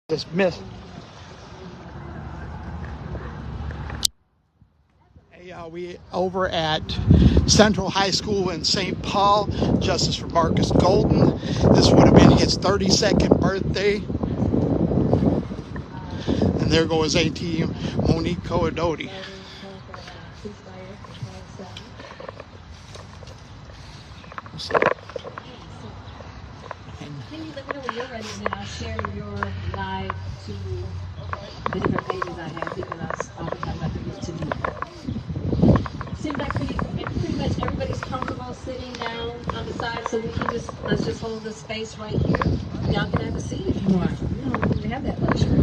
Just missed. Hey, we over at Central High School in St. Paul. Justice for Marcus Golden. This would have been his 32nd birthday. And there goes AT Monique Coadoti. Can you let me know when you're ready, and then I'll share your live to the different pages I have, because oftentimes I forget to do that. Seems like pretty much everybody's comfortable sitting down on the side, so let's just hold the space right here. Y'all can have a seat if you want. You don't need to have that luxury.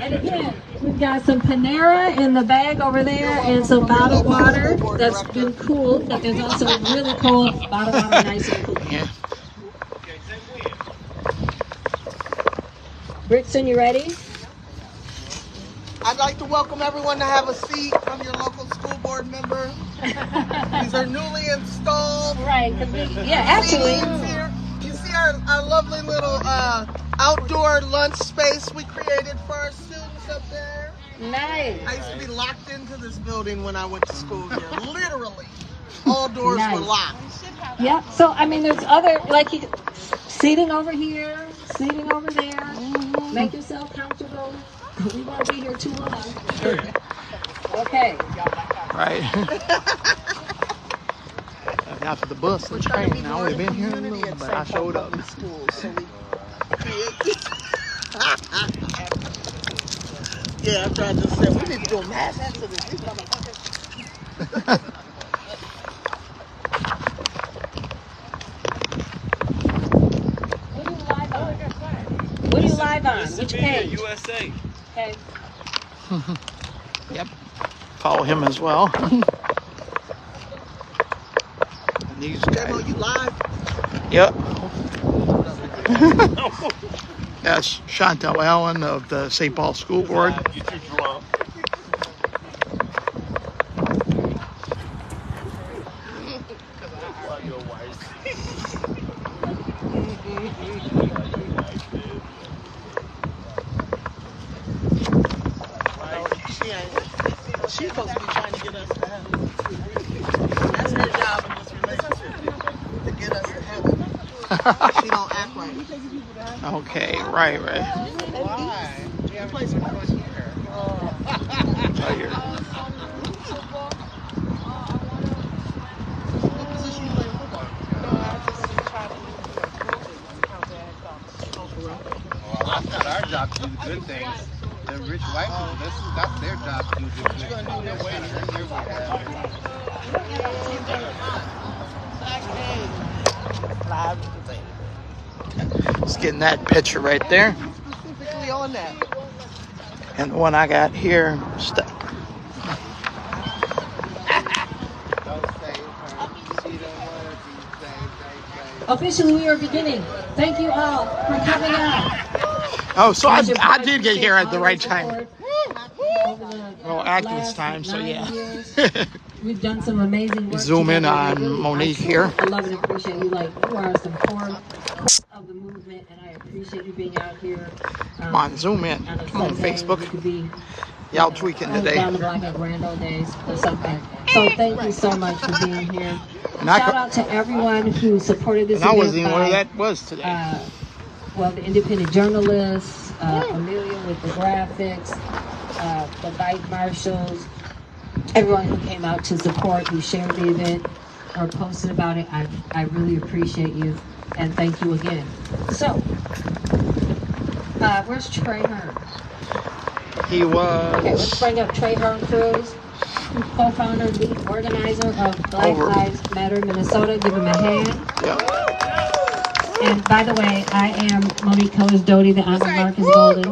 And again, we've got some Panera in the bag over there and some bottled water that's been cooled, but there's also a really cold bottled water, nice and cool. Yeah. Brixton, you ready? I'd like to welcome everyone to have a seat from your local school board member. These are newly installed. Right, yeah, actually. Here. You see our lovely little outdoor lunch space we created for our students up there. Nice. I used to be locked into this building when I went to school here. Literally, all doors were locked. Yep. So I mean, there's other seating over here, seating over there. Make yourself comfortable. We won't be here too long. Okay. Right. After the bus and train, I would have been here in a little bit, but I showed up. Yeah, after I just said, we need to do a mass exodus. These motherfuckers. What are you live on? Which page? USA. Okay. Yep. Follow him as well. And these Demo, guys. you live? Yep. That's Chantel Allen of the St. Paul School Board. You too drunk. She's supposed to be trying to get us to heaven. That's her job in this relationship, to get us to heaven. She don't act right. Okay, right. Why? You play some more here. Right here. What position you play in football? Well, that's not our job to do the good things. The rich white people, that's their job to do the good things. They're waiting for your Just getting that picture right there. Specifically on that. And the one I got here. Officially, we are beginning. Thank you all for coming out. Oh, so I did get here at the right time. Well, at this time, so yeah. We've done some amazing work. Zoom in together. on Really, Monique here. I love and appreciate you. You are some core of the movement, and I appreciate you being out here. Come on, zoom in. Come on, Facebook. You could be, Y'all tweaking today. Down the block at Grand Old Days or something. So thank you so much for being here. And Shout out to everyone who supported this event. I wasn't even where that was today. Well, the independent journalists, Amelia with the graphics, the bike marshals, everyone who came out to support, who shared the event or posted about it. I really appreciate you, and thank you again. So, where's Trey Hearn? He was... Okay, let's bring up Trey Hearn Cruz, co-founder, lead organizer of Black Lives Matter Minnesota. Give him a hand. Yep. And by the way, I am Monique Coadoti, the Honor Marcus Golden.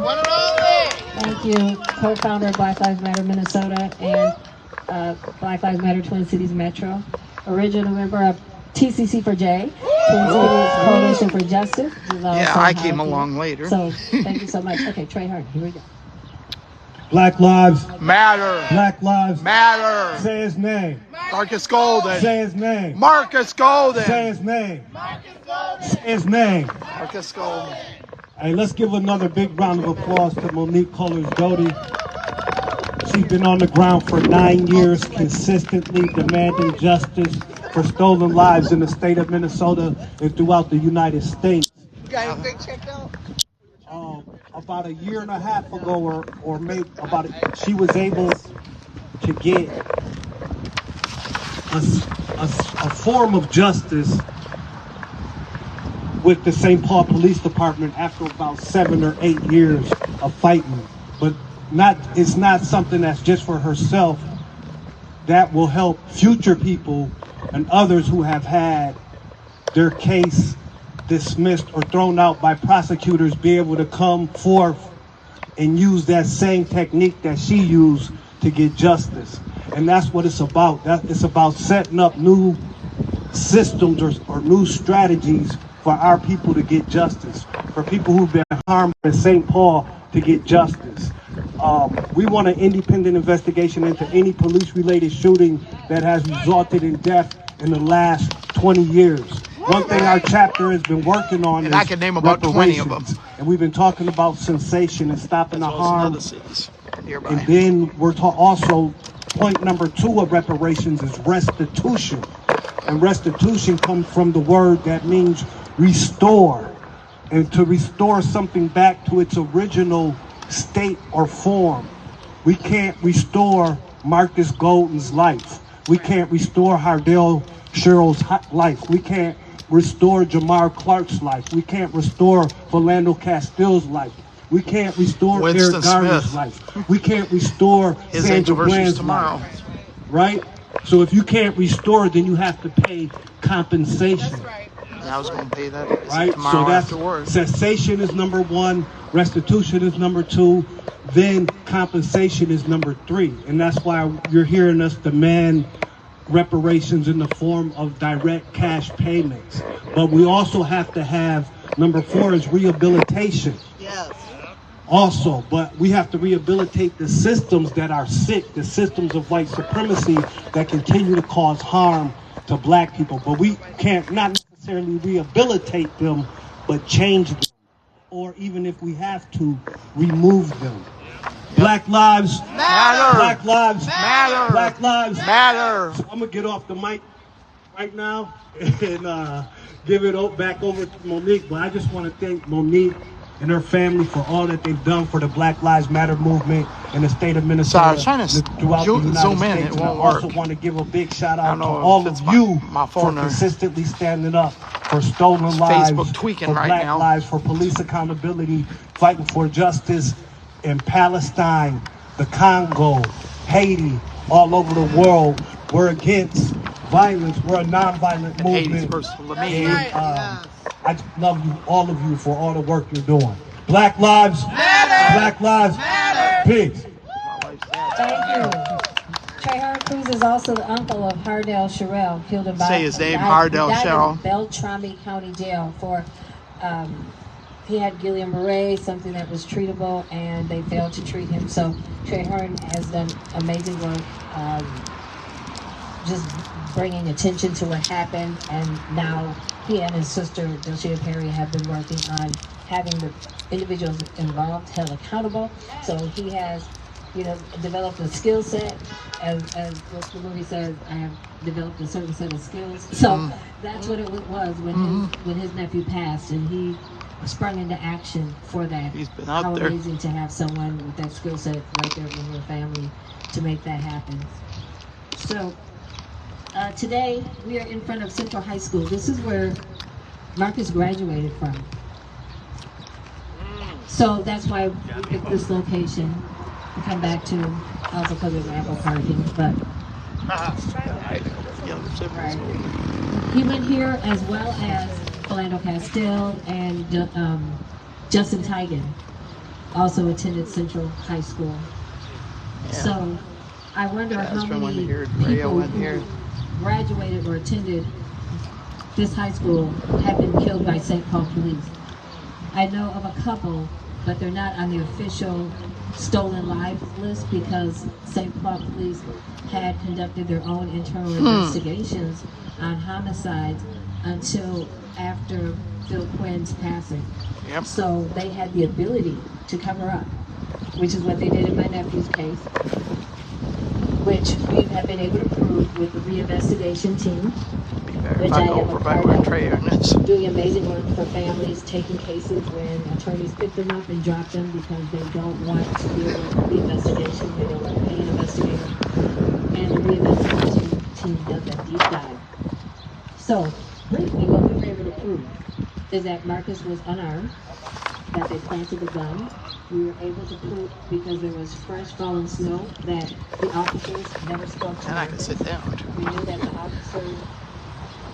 Thank you, co-founder of Black Lives Matter Minnesota and Black Lives Matter Twin Cities Metro. Original member of TCC for J, Twin Cities Coalition for Justice. Yeah, I came along later. So thank you so much. Okay, Trey Hearn, here we go. Black Lives Matter. Black Lives Matter. Say his name. Marcus Golden. Say his name. Marcus Golden. Say his name. Marcus Golden. Say his name. Marcus Golden. Hey, let's give another big round of applause to Monique Colors-Doty. She's been on the ground for 9 years, consistently demanding justice for stolen lives in the state of Minnesota and throughout the United States. You got everything checked out? About a year and a half ago, or maybe she was able to get a form of justice with the St. Paul Police Department after about 7 or 8 years of fighting. But it's not something that's just for herself. That will help future people and others who have had their case dismissed or thrown out by prosecutors be able to come forth and use that same technique that she used to get justice. And that's what it's about. It's about setting up new systems or new strategies for our people to get justice, for people who've been harmed in St. Paul to get justice. We want an independent investigation into any police-related shooting that has resulted in death in the last 20 years. One thing our chapter has been working on is I can name about 20 of them. And we've been talking about sensation and stopping the harm. And then we're also, point number 2 of reparations is restitution. And restitution comes from the word that means restore. And to restore something back to its original state or form. We can't restore Marcus Golden's life. We can't restore Hardell Sherrill's life. We can't restore Jamar Clark's life. We can't restore Philando Castile's life. We can't restore Eric Garner's life. We can't restore Sandra Bland's life. Right? So if you can't restore, then you have to pay compensation. That's right. I was going to pay that right? tomorrow So that's afterwards. Cessation is number 1, restitution is number 2, then compensation is number 3. And that's why you're hearing us demand reparations in the form of direct cash payments. But we also have to have, number 4 is rehabilitation. Yes. Also, but we have to rehabilitate the systems that are sick, the systems of white supremacy that continue to cause harm to black people. But we can't not necessarily rehabilitate them, but change them. Or even if we have to, remove them. Yep. Black lives matter. Black lives matter. Black lives matter. So I'm going to get off the mic right now and give it back over to Monique. But I just want to thank Monique and her family for all that they've done for the Black Lives Matter movement in the state of Minnesota. Sorry, I was trying to throughout the United zoom in. States. It won't I also work. want to give a big shout out to know all if of it's you my phone for or consistently standing up for stolen lives, Facebook tweaking for right black now. lives, for police accountability, fighting for justice in Palestine, the Congo, Haiti, all over the world. We're against violence. We're a nonviolent movement. And, I just love you, all of you, for all the work you're doing. Black lives matter. Black lives matter. Peace. Thank you. Trayvon Cruz is also the uncle of Hardell Sherrill, killed in Say his name, Hardell Sherrill. Beltrami County Jail for he had Guillain-Barré, something that was treatable, and they failed to treat him. So Trayvon has done amazing work, just bringing attention to what happened, and now he and his sister Delcia Perry have been working on having the individuals involved held accountable. So he has, developed a skill set, as what the movie says, I have developed a certain set of skills. So that's what it was when his nephew passed, and he sprung into action for that. He's been out How there. amazing to have someone with that skill set right there in your family to make that happen. So today we are in front of Central High School. This is where Marcus graduated from. So that's why we picked this location to come back to, also because there's ample parking, but right. He went here as well as Philando Castile and Justin Tigan also attended Central High School. Yeah. So I wonder how many people who graduated or attended this high school have been killed by St. Paul police. I know of a couple, but they're not on the official stolen lives list because St. Paul police had conducted their own internal investigations on homicides until after Phil Quinn's passing. Yep. So they had the ability to cover up, which is what they did in my nephew's case, which we have been able to prove with the reinvestigation team, which I am a part of, doing amazing work for families, taking cases when attorneys pick them up and drop them because they don't want to deal with the investigation, they don't want to pay an investigator, and the reinvestigation team does a deep dive. So, briefly, what we were able to prove is that Marcus was unarmed, that they planted the gun. We were able to prove, because there was fresh fallen snow, that the officers never spoke to And I can Marcus. sit down. We knew that the officers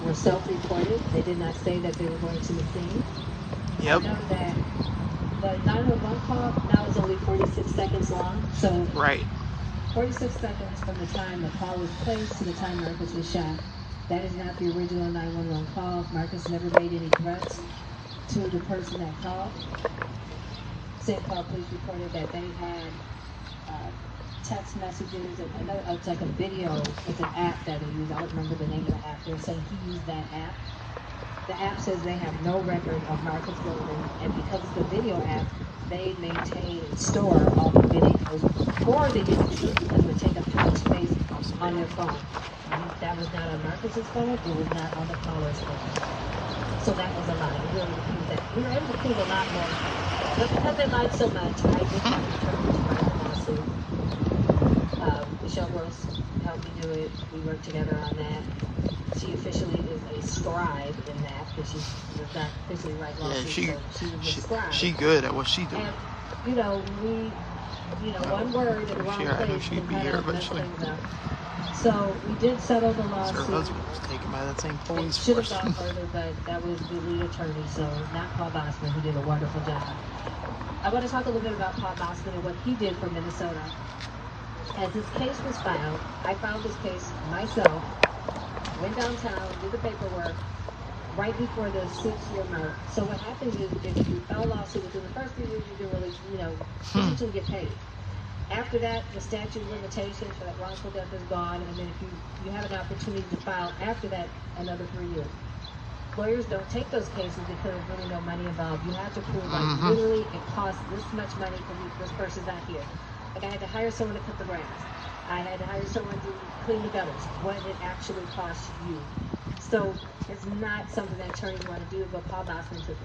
were self-reported. They did not say that they were going to the scene. Yep. I know that the 911 call now is only 46 seconds long. So Right. 46 seconds from the time the call was placed to the time Marcus was shot. That is not the original 911 call. Marcus never made any threats to the person that called. St. Paul police reported that they had text messages and another, it's like a video, it's an app that they use. I don't remember the name of the app. They're saying he used that app. The app says they have no record of Marcus Golden, and because it's a video app, they maintain and store all the videos for the users because it would take up too much space on their phone. That was not on Marcus's phone, it was not on the caller's phone. So that was a lie. We were able to prove that. We were able to prove a lot more. But because they lied so much, I did have to turn to write the lawsuit. Michelle Gross helped me do it. We worked together on that. She officially is a scribe in that because she does not officially write lawsuits. Yeah, so she was a scribe. she good at what she does. And, you know, one word in the wrong I knew place she'd can be kind here of mess eventually. things up. So we did settle the Her lawsuit. husband was taken by that same police Should have force. gone further, but that was the lead attorney, so not Paul Bosman, who did a wonderful job. I want to talk a little bit about Paul Bosman and what he did for Minnesota. As this case was filed, I filed this case myself, went downtown, did the paperwork, right before the 6-year mark. So what happens is, if you file a lawsuit within the first 3 years, you can really, usually get paid. After that, the statute of limitations for that wrongful death is gone, and then if you have an opportunity to file after that, another 3 years. Lawyers don't take those cases because there's really no money involved. You have to prove, like, literally, it costs this much money for this person's not here. Like, I had to hire someone to cut the grass. I had to hire someone to clean the gutters. What it actually costs you. So it's not something that attorneys want to do, but Paul Bosman took it.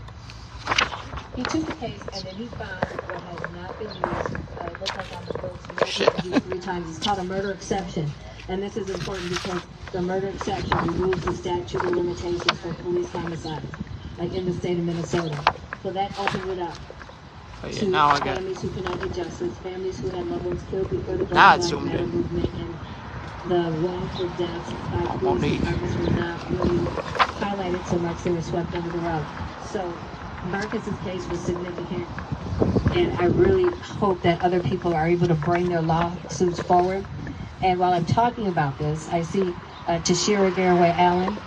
He took the case and then he found what has not been used. It looks like on the books, maybe used 3 times. It's called a murder exception. And this is important because the murder exception removes the statute of limitations for police homicides, like in the state of Minnesota. So that opens it up to families who cannot get justice, families who had loved ones killed before the Black Lives Matter movement, and the wrongful deaths by police departments were not really highlighted so much, they were swept under the rug. So Marcus's case was significant, and I really hope that other people are able to bring their lawsuits forward. And while I'm talking about this, I see Tashira Garraway Allen,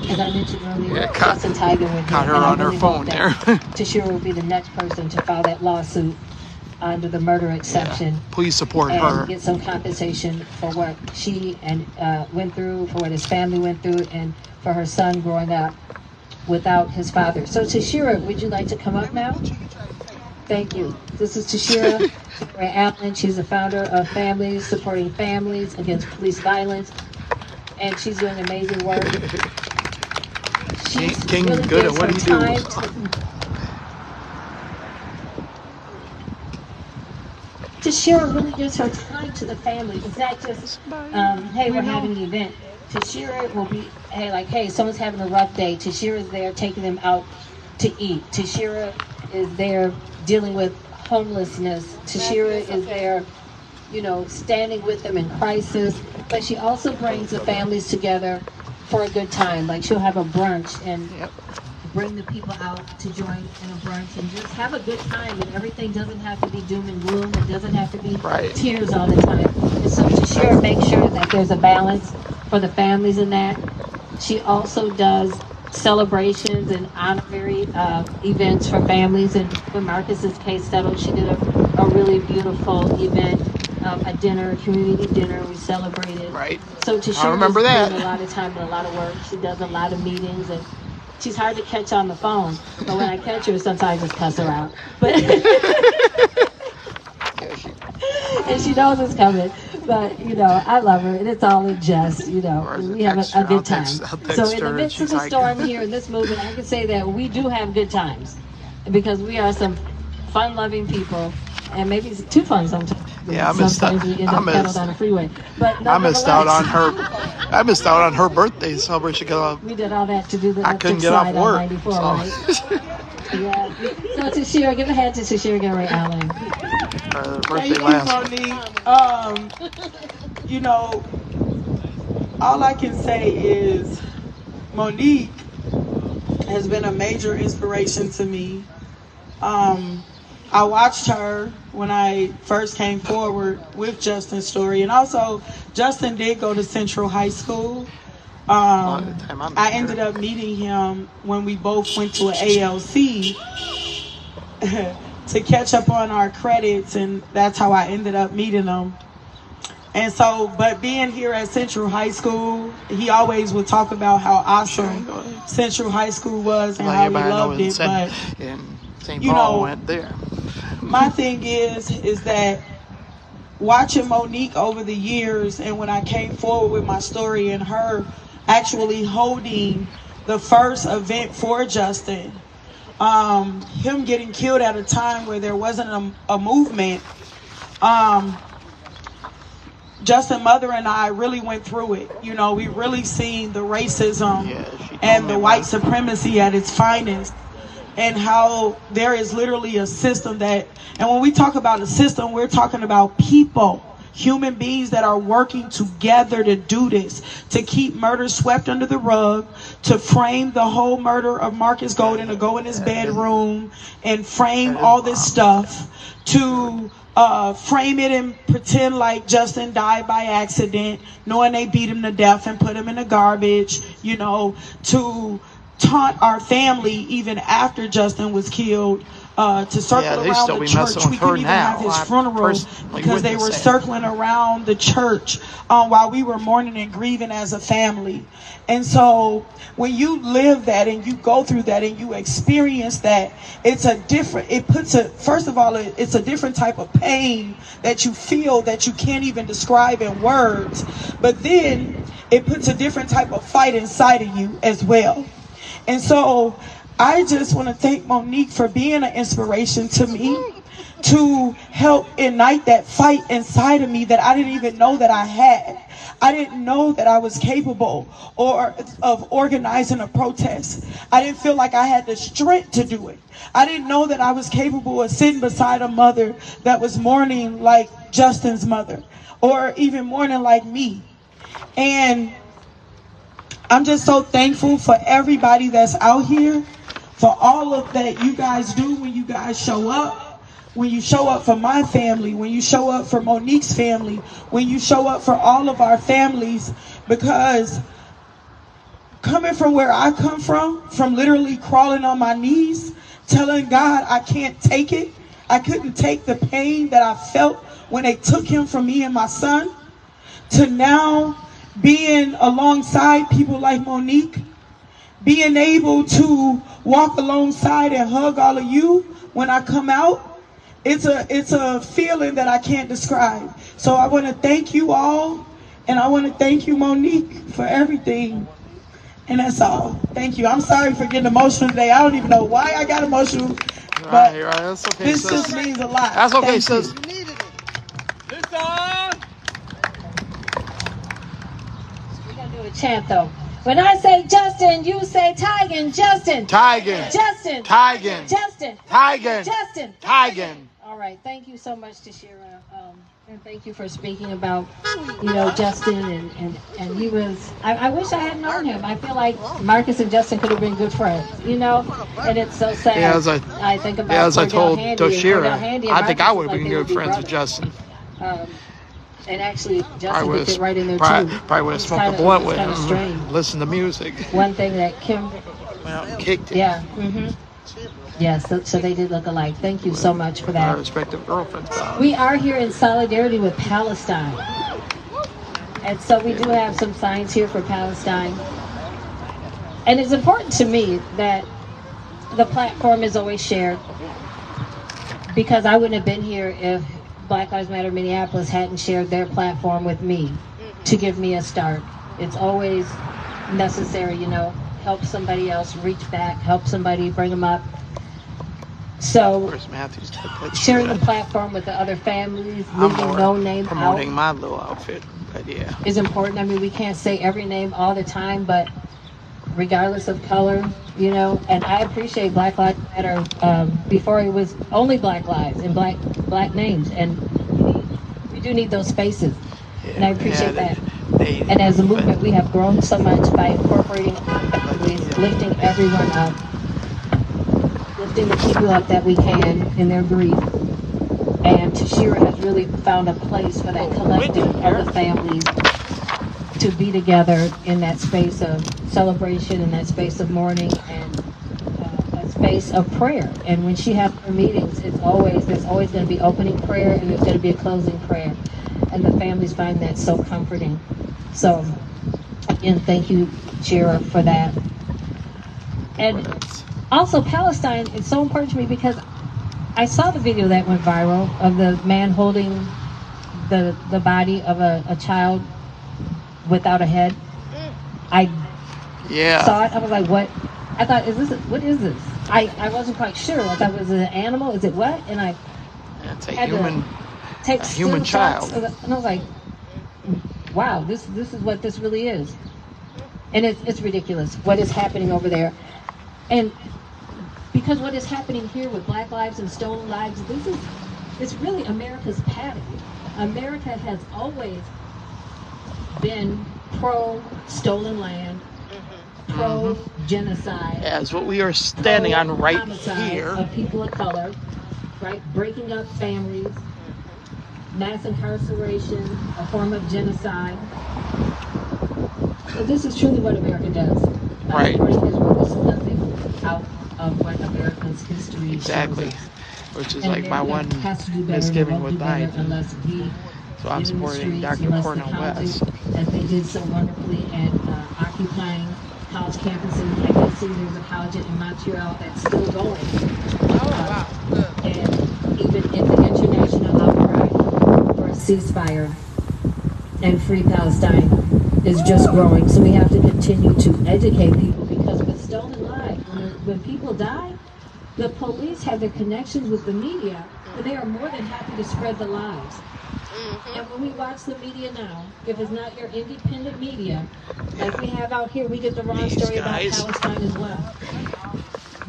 as I mentioned earlier, Justin Tiger with caught her on her phone there. Tashira will be the next person to file that lawsuit under the murder exception. Yeah. Please support and her. Get some compensation for what she went through, for what his family went through, and for her son growing up without his father. So Tashira, would you like to come up now? Thank you. This is Tashira Allen. She's the founder of Families Supporting Families Against Police Violence, and she's doing amazing work. She's King really good at what he does. Tashira really gives her time to the family. It's not just, hey, we're having an event. Tashira will be, hey, someone's having a rough day. Tashira's there taking them out to eat. Tashira is there dealing with homelessness. Tashira is there, standing with them in crisis. But she also brings the families together for a good time. Like, she'll have a brunch and bring the people out to join in a brunch and just have a good time. And everything doesn't have to be doom and gloom. It doesn't have to be tears all the time. And so Tashira makes sure that there's a balance for the families in that. She also does celebrations and honorary events for families. And when Marcus's case settled, she did a really beautiful event, a dinner, a community dinner. We celebrated. Right. So Tashira spends a lot of time and a lot of work. She does a lot of meetings, and she's hard to catch on the phone. But when I catch her, sometimes I just cuss her out. But and she knows it's coming. But, you know, I love her, and it's all in jest, you know. We have a good time. So in the midst of the storm here in this movement, I can say that we do have good times because we are some fun-loving people, and maybe it's too fun sometimes. Yeah, sometimes we end up pedaled on the freeway. But I missed out on her. I missed out on her birthday celebration because we did all that to do the I couldn't get off work. 94, right? Yeah. So Tashira, give a hand to Tashira Gary Allen. Thank you, Monique. You know, all I can say is Monique has been a major inspiration to me. I watched her when I first came forward with Justin's story, and also Justin did go to Central High School. I ended up meeting him when we both went to an ALC to catch up on our credits, and that's how I ended up meeting him. And so, but being here at Central High School, he always would talk about how awesome Central High School was and how he loved it. But you know, went there. My thing is that watching Monique over the years, and when I came forward with my story and her actually holding the first event for Justin, him getting killed at a time where there wasn't a movement, Justin's mother and I really went through it. You know, we really seen the racism and the white supremacy at its finest, and how there is literally a system that, and when we talk about a system, we're talking about people, human beings that are working together to do this, to keep murder swept under the rug, to frame the whole murder of Marcus Golden, to go in his bedroom and frame all this stuff, to frame it and pretend like Justin died by accident, knowing they beat him to death and put him in the garbage, you know, to taunt our family even after Justin was killed, to circle around the church. We couldn't even have his funeral because they were circling around the church while we were mourning and grieving as a family. And so when you live that and you go through that and you experience that, it's a different type of pain that you feel that you can't even describe in words, but then it puts a different type of fight inside of you as well. And so I just want to thank Monique for being an inspiration to me, to help ignite that fight inside of me that I didn't even know that I had. I didn't know that I was capable of organizing a protest. I didn't feel like I had the strength to do it. I didn't know that I was capable of sitting beside a mother that was mourning like Justin's mother, or even mourning like me. And I'm just so thankful for everybody that's out here, for all of that you guys do when you guys show up, when you show up for my family, when you show up for Monique's family, when you show up for all of our families, because coming from where I come from literally crawling on my knees, telling God I can't take it. I couldn't take the pain that I felt when they took him from me and my son, to now being alongside people like Monique, being able to walk alongside and hug all of you when I come out. It's a feeling that I can't describe. So I want to thank you all, and I want to thank you, Monique, for everything. And that's all. Thank you. I'm sorry for getting emotional today. I don't even know why I got emotional, but That's okay, this sis. just means a lot. That's okay, Thank sis. you. We're going to do a chant, though. When I say Justin, you say Tigan. Justin. Tigan. Justin. Tigan. Justin. Tigan. Justin. Tigan. All right. Thank you so much, Tashira. And thank you for speaking about, you know, Justin. And he was, I wish I had known him. I feel like Marcus and Justin could have been good friends, you know? And it's so sad. Yeah, I think about as I Cordell told Handy Toshira, and I think Marcus I would have like been they good be friends with brothers. Justin. And actually, Justin would fit right in there, too. Probably would have It's smoked a kinda- blunt it's with kinda him, strange. listen to music. One thing that Kim... Well, kicked it. Yeah. Yes, so they did look alike. Thank you so much for Our that. respective girlfriends. We are here in solidarity with Palestine. And so we do have some signs here for Palestine. And it's important to me that the platform is always shared, because I wouldn't have been here if Black Lives Matter Minneapolis hadn't shared their platform with me to give me a start. It's always necessary, you know, help somebody else reach back, help somebody bring them up. So Where's Matthew's picture sharing the at? platform with the other families, I'm leaving more no name promoting out my little outfit, but yeah. is important. I mean, we can't say every name all the time, but regardless of color, you know, and I appreciate Black Lives Matter. Before it was only Black lives and black names, and we do need those spaces, and I appreciate that. And as a movement, we have grown so much by incorporating families, lifting everyone up, lifting the people up that we can in their grief. And Tashira has really found a place for that collective of the families to be together in that space of celebration, in that space of mourning, and a space of prayer. And when she has her meetings, there's always going to be opening prayer, and there's going to be a closing prayer. And the families find that so comforting. So, again, thank you, Shira, for that. And also, Palestine is so important to me because I saw the video that went viral of the man holding the body of a child without a head. I saw it. I was like, what? I thought, what is this? I wasn't quite sure. I thought, was it an animal? Is it what? And I It's a had human, to take a human still shots child. and I was like, wow, this is what this really is. And it's ridiculous what is happening over there. And because what is happening here with Black lives and stolen lives, it's really America's pattern. America has always been pro-stolen land, pro-genocide. Yeah, it's what we are standing on right pro-homicide here. of people of color, right? Breaking up families, mass incarceration, a form of genocide. So this is truly what America does. Right. This is nothing out of what America's history Exactly. shows us. Which is And like my America one has to do better, misgiving won't with do better Biden. unless we So I'm get in the supporting streets, Dr. unless the Cornel colleges, West. as they did so wonderfully at occupying college campuses. I did see there's a college in Montreal that's still going. And even in the international outcry for a ceasefire and free Palestine is just growing. So we have to continue to educate people, because with stolen lives, when people die, the police have their connections with the media, and they are more than happy to spread the lies. And when we watch the media now, if it's not your independent media, like we have out here, we get the wrong story about Palestine as well.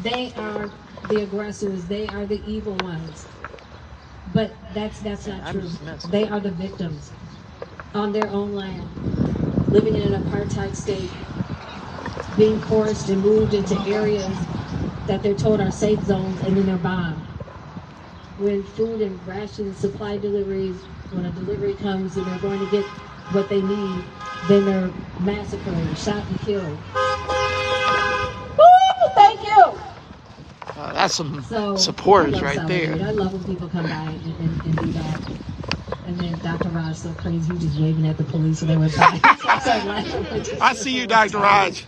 They are the aggressors. They are the evil ones. But that's not true. They are the victims on their own land, living in an apartheid state, being forced and moved into areas that they're told are safe zones, and then they're bombed. When food and ration supply deliveries, when a delivery comes and they're going to get what they need, then they're massacred, shot and killed. Woo! Thank you! That's some supporters right there. I love when people come by and do that. And then Dr. Raj so crazy, he just waving at the police and they went by. I see you, Dr. Raj.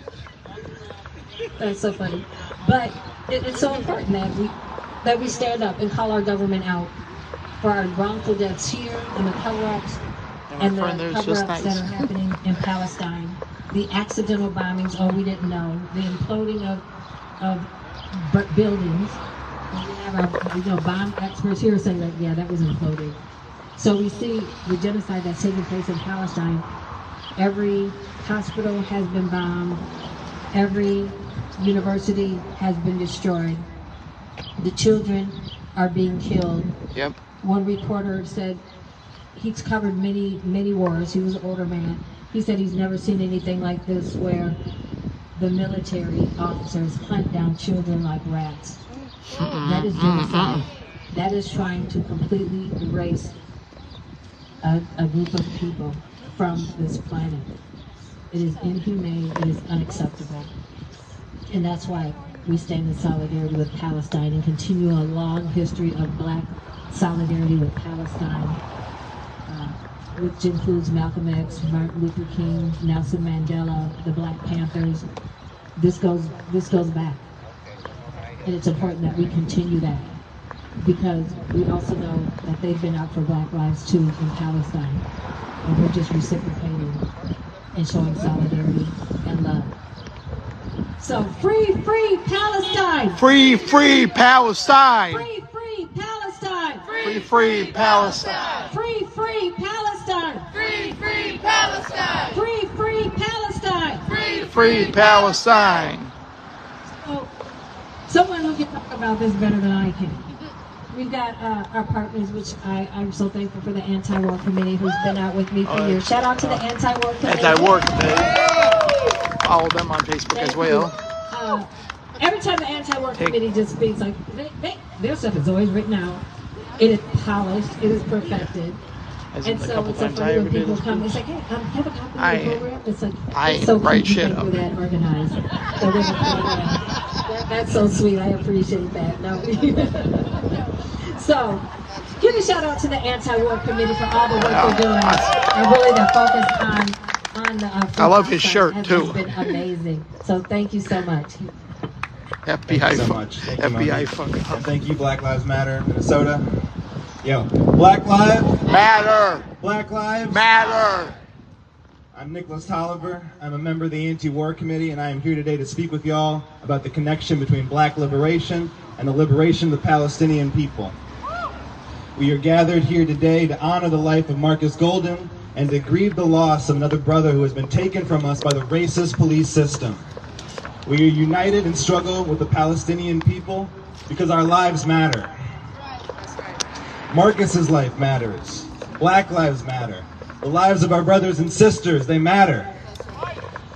That's so funny. But it's so important that we stand up and call our government out for our wrongful deaths here, and the cover-ups and the cover-ups that are happening in Palestine, the accidental bombings, we didn't know, the imploding of buildings. We have our bomb experts here saying that, yeah, that was imploded. So we see the genocide that's taking place in Palestine. Every hospital has been bombed. Every university has been destroyed. The children are being killed. Yep. One reporter said he's covered many wars. He was an older man. He said he's never seen anything like this, where the military officers hunt down children like rats. That is genocide. That is trying to completely erase a group of people from this planet. It is inhumane. It is unacceptable. And that's why we stand in solidarity with Palestine and continue a long history of Black solidarity with Palestine, which includes Malcolm X, Martin Luther King, Nelson Mandela, the Black Panthers, this goes back, and it's important that we continue that, because we also know that they've been out for Black lives too in Palestine, and we're just reciprocating and showing solidarity and love. So free Palestine! Free Palestine! Free Palestine! Free Palestine! Free Palestine! Free Palestine! Free Palestine! Free Palestine! So, someone who can talk about this better than I can. We've got our partners, which I'm so thankful for, the Anti-War Committee, who's been out with me for years. Shout out to the Anti-War Committee. Anti-War Committee. Follow them on Facebook as well. Every time the Anti-War Committee just speaks, like their stuff is always written out. It is polished. It is perfected. And so it's so funny when people come, it's like, hey, have a copy of the program. It's like, it's so cute you think we're that organized. So we're the program. That's so sweet. I appreciate that. No. So, give a shout out to the Anti-War Committee for all the work they're doing, and really the focus on the. I love his shirt too. It's been amazing. So thank you so much. FBI so much. Thank you, FBI fucking. And thank you, Black Lives Matter, Minnesota. Yo, Black Lives Matter. Black Lives Matter. I'm Nicholas Tolliver. I'm a member of the Anti-War Committee, and I am here today to speak with y'all about the connection between Black liberation and the liberation of the Palestinian people. We are gathered here today to honor the life of Marcus Golden and to grieve the loss of another brother who has been taken from us by the racist police system. We are united in struggle with the Palestinian people because our lives matter. Marcus's life matters. Black lives matter. The lives of our brothers and sisters, they matter.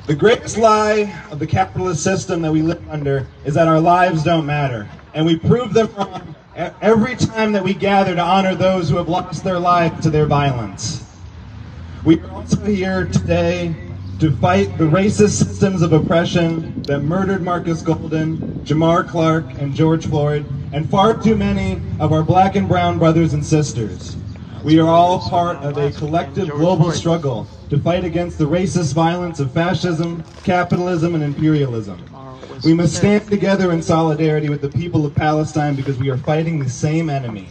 The greatest lie of the capitalist system that we live under is that our lives don't matter. And we prove them wrong every time that we gather to honor those who have lost their lives to their violence. We are also here today to fight the racist systems of oppression that murdered Marcus Golden, Jamar Clark, and George Floyd, and far too many of our black and brown brothers and sisters. We are all part of a collective global struggle to fight against the racist violence of fascism, capitalism, and imperialism. We must stand together in solidarity with the people of Palestine because we are fighting the same enemy,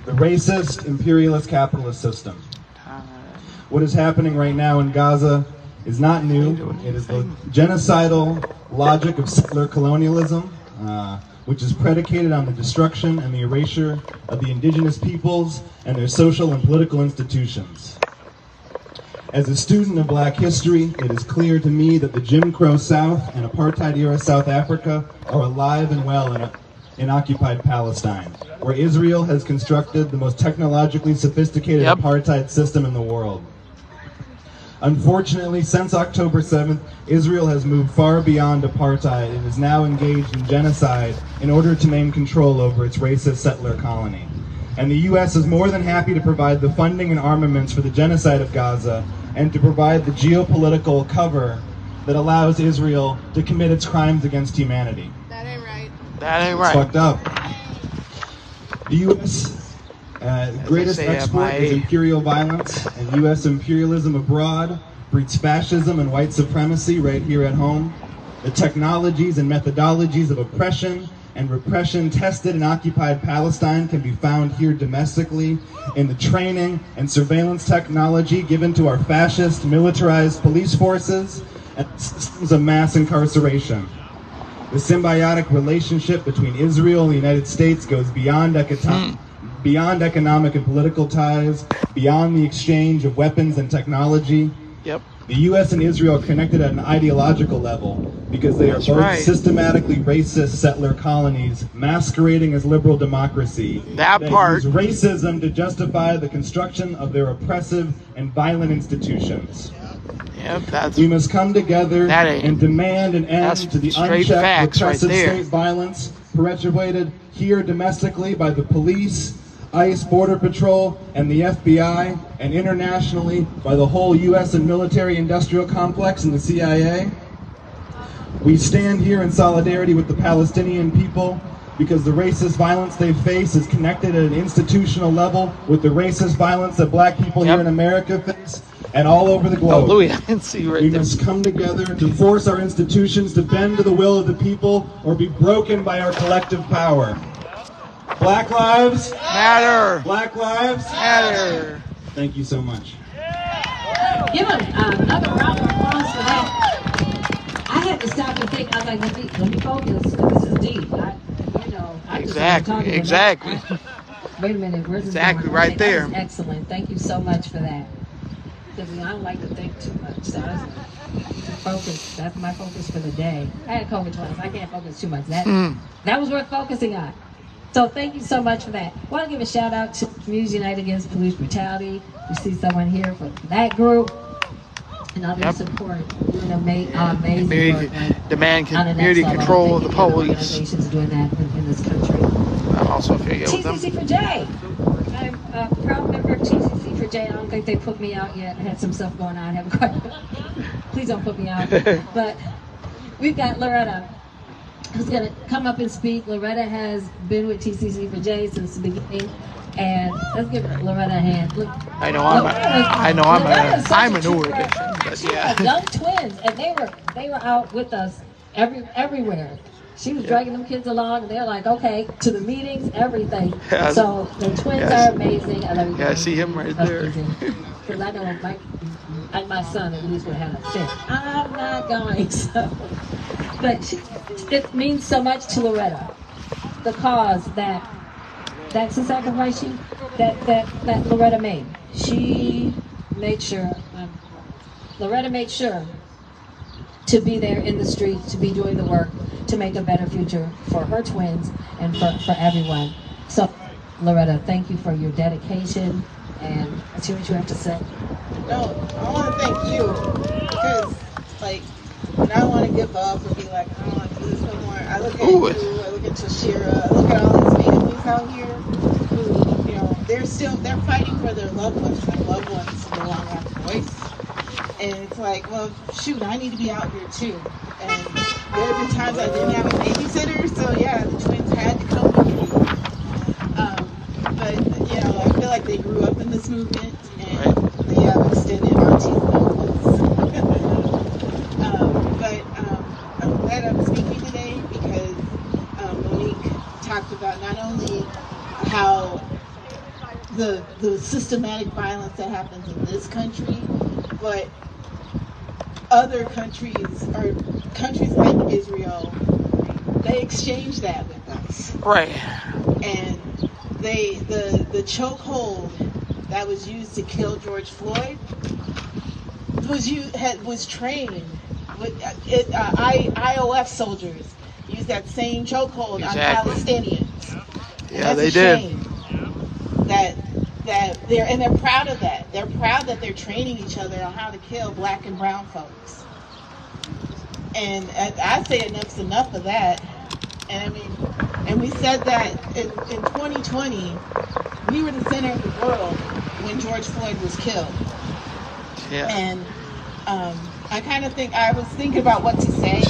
the racist, imperialist, capitalist system. What is happening right now in Gaza is not new. It is the genocidal logic of settler colonialism, which is predicated on the destruction and the erasure of the indigenous peoples and their social and political institutions. As a student of black history, it is clear to me that the Jim Crow South and apartheid-era South Africa are alive and well in occupied Palestine, where Israel has constructed the most technologically sophisticated apartheid system in the world. Unfortunately, since October 7th, Israel has moved far beyond apartheid and is now engaged in genocide in order to maintain control over its racist settler colony. And the U.S. is more than happy to provide the funding and armaments for the genocide of Gaza and to provide the geopolitical cover that allows Israel to commit its crimes against humanity. That ain't right. That ain't right. It's fucked up. The U.S. Greatest export is imperial violence, and U.S. imperialism abroad breeds fascism and white supremacy right here at home. The technologies and methodologies of oppression and repression tested in occupied Palestine can be found here domestically in the training and surveillance technology given to our fascist militarized police forces and systems of mass incarceration. The symbiotic relationship between Israel and the United States goes beyond economic and political ties, beyond the exchange of weapons and technology. The U.S. and Israel are connected at an ideological level because they are both systematically racist settler colonies masquerading as liberal democracy. That use racism to justify the construction of their oppressive and violent institutions. We must come together and demand an end to the unchecked repressive state violence perpetuated here domestically by the police, ICE, Border Patrol, and the FBI, and internationally by the whole U.S. and military-industrial complex and the CIA. We stand here in solidarity with the Palestinian people because the racist violence they face is connected at an institutional level with the racist violence that black people here in America face. and all over the Oh, globe. Louis, I didn't see you right We there. must come together to force our institutions to bend to the will of the people or be broken by our collective power. Black lives Matter. Black lives Matter. Thank you so much. Give him another round of applause for that. I had to stop and think. I was like, let me focus. This is deep. I just started talking, Exactly. Wait a minute. Where's Exactly this going? right Okay, there. That was excellent. Thank you so much for that. Because I don't like to think too much. So I was like, focus. That's my focus for the day. I had COVID twice. I can't focus too much. That was worth focusing on. So thank you so much for that. I want to give a shout out to Communities United Against Police Brutality. We see someone here for that group and other support. Doing amazing work. Like, demand on the community next level. control of the I think police. organizations doing that in this country. I'm also affiliated with them. TCC for J. I'm a proud member of TCC for J. I don't think they put me out yet. I had some stuff going on. I haven't quite. Please don't put me out. But we've got Loretta, who's going to come up and speak. Loretta has been with TCC for J since the beginning. And let's give Loretta a hand. Look, I'm a newer addition, but she yeah. had young twins, and they were out with us everywhere. She was dragging them kids along, and they're like, okay, to the meetings, everything. Yeah. So the twins are amazing. I love you. Yeah, I see him right there. Because I know my son at least would have had a fit. I'm not going, so. But it means so much to Loretta, the cause that's the sacrifice that Loretta made. She made sure, Loretta made sure to be there in the street, to be doing the work, to make a better future for her twins and for everyone. So, Loretta, thank you for your dedication, and let's hear what you have to say. No, I want to thank you, because, like, when I want to give up and be like, I don't want to do this no more, I look at you, I look at Tashira, I look at all these families out here who, they're fighting for their loved ones, and their loved ones no longer have a voice. And it's like, well, shoot, I need to be out here too. And there have been times I didn't have a babysitter, so yeah, the twins had to come with me. But, I feel like they grew up in this movement, and they have extended autism I'm glad I'm speaking today because Monique talked about not only how the systematic violence that happens in this country, but other countries, or countries like Israel, they exchange that with us. Right. And the chokehold that was used to kill George Floyd was trained with IOF soldiers used that same chokehold on Palestinians. Yeah, they did. That they're proud of that. They're proud that they're training each other on how to kill black and brown folks. And I say enough's enough of that. And we said that in 2020, we were the center of the world when George Floyd was killed. Yeah. And I kind of I was thinking about what to say.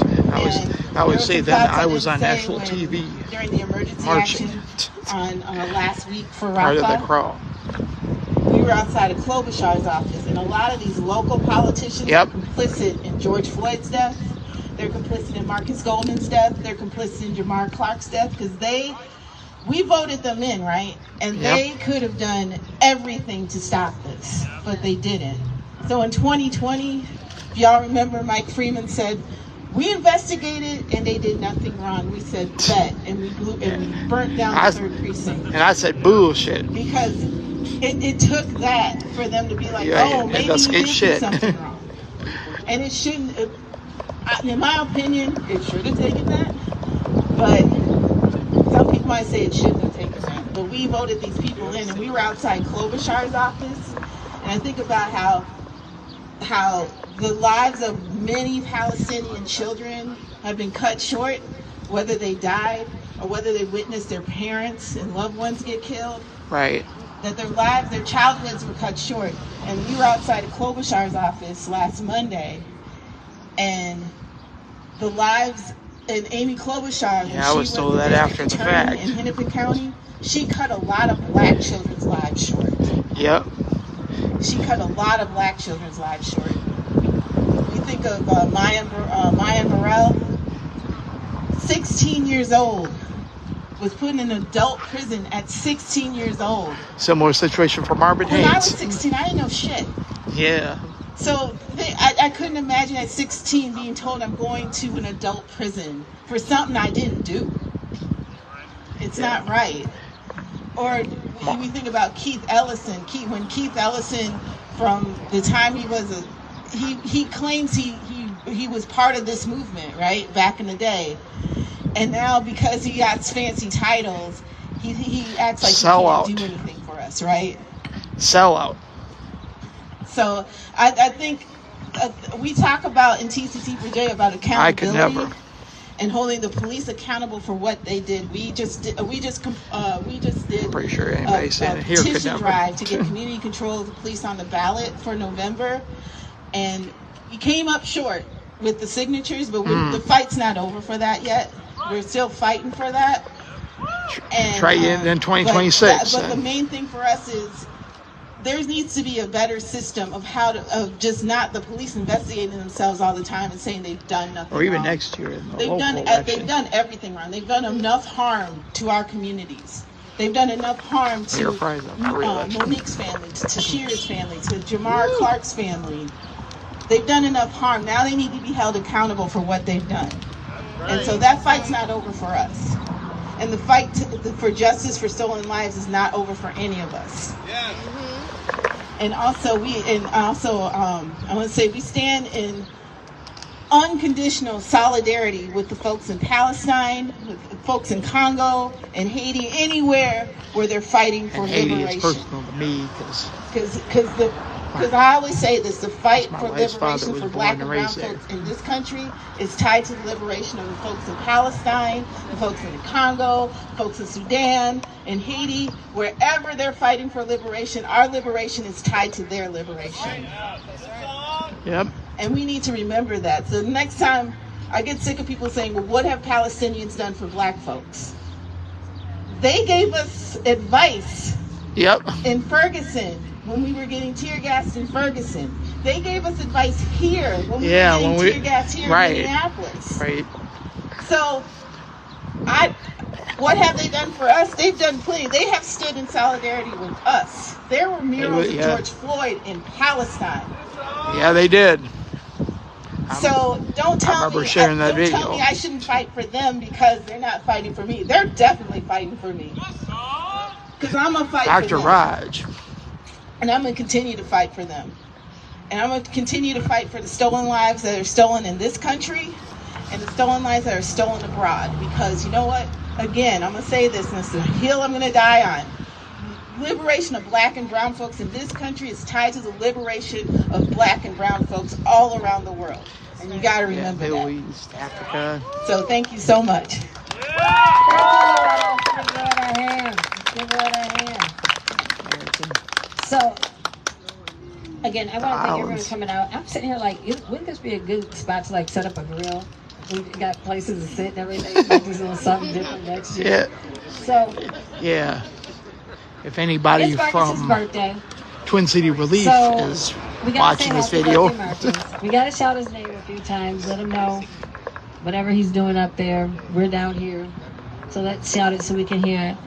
I would say that I was on national TV during the emergency marching action on last week for part of the Rafah. crowd. We were outside of Klobuchar's office, and a lot of these local politicians are complicit in George Floyd's death. They're complicit in Marcus Goldman's death. They're complicit in Jamar Clark's death because we voted them in, right? And they could have done everything to stop this, but they didn't. So in 2020, if y'all remember, Mike Freeman said, we investigated and they did nothing wrong. We said bet, and we burnt down the third precinct. And I said bullshit. Because it took that for them to be like, maybe we did do something wrong. And it shouldn't, in my opinion, it should have taken that. But some people might say it shouldn't have taken that. But we voted these people in, and we were outside Klobuchar's office. And I think about how the lives of many Palestinian children have been cut short, whether they died or whether they witnessed their parents and loved ones get killed. Right. That their childhoods were cut short. And we were outside of Klobuchar's office last Monday, and the lives, and Amy Klobuchar, when I was told that after the fact. In Hennepin County, she cut a lot of black children's lives short. Yep. she cut a lot of black children's lives short. You think of Maya Morrell, 16 years old, was put in an adult prison at 16 years old. Similar situation for Marvin Hayes. When I was 16, I didn't know shit. Yeah. So I couldn't imagine at 16 being told I'm going to an adult prison for something I didn't do. It's not right. Or we think about Keith Ellison. When Keith Ellison, from the time he was he claims he was part of this movement, right, back in the day. And now because he got fancy titles, he acts like he can't do anything for us, right? Sellout. So I think we talk about in TCC for J about accountability. I could never. And holding the police accountable for what they did. We just did. Pretty sure anybody saying here could petition never. drive to get community control of the police on the ballot for November, and we came up short with the signatures, but the fight's not over for that yet. We're still fighting for that. And try it in 2026. But the main thing for us is there needs to be a better system of of just not the police investigating themselves all the time and saying they've done nothing or even wrong. next year in the They've done everything wrong. They've done enough harm to our communities. They've done enough harm to Monique's family, to Tashira's family, to Jamar Clark's family. They've done enough harm. Now they need to be held accountable for what they've done. And so that fight's not over for us. And the fight for justice for stolen lives is not over for any of us. Yeah. And also I want to say we stand in unconditional solidarity with the folks in Palestine, with the folks in Congo and Haiti, anywhere where they're fighting for liberation. Haiti is personal to me because I always say this: the fight for liberation for black and brown there. folks in this country is tied to the liberation of the folks in Palestine, the folks in Congo, folks in Sudan, in Haiti, wherever they're fighting for liberation. Our liberation is tied to their liberation. Yep. And we need to remember that. So the next time, I get sick of people saying, well, what have Palestinians done for black folks? They gave us advice in Ferguson when we were getting tear gassed in Ferguson. They gave us advice here when we were getting tear gassed here in Minneapolis. Right. So, what have they done for us? They've done plenty. They have stood in solidarity with us. There were murals of George Floyd in Palestine. Yeah, they did. So don't tell me I shouldn't fight for them because they're not fighting for me. They're definitely fighting for me. Because I'm going to fight for them. Dr. Raj. And I'm going to continue to fight for them. And I'm going to continue to fight for the stolen lives that are stolen in this country and the stolen lives that are stolen abroad. Because you know what? Again, I'm going to say this, and it's the hill I'm going to die on. Liberation of black and brown folks in this country is tied to the liberation of black and brown folks all around the world. And you got to remember Middle that. East, Africa. So thank you so much. Give it a hand. So, again, I want to thank everyone coming out. I'm sitting here like, wouldn't this be a good spot to like set up a grill? We got places to sit and everything. Like just doing something different next year. Yeah. So. Yeah. If anybody from Twin City Relief is watching this video. We got to shout his name a few times. Let him know whatever he's doing up there. We're down here. So let's shout it so we can hear it.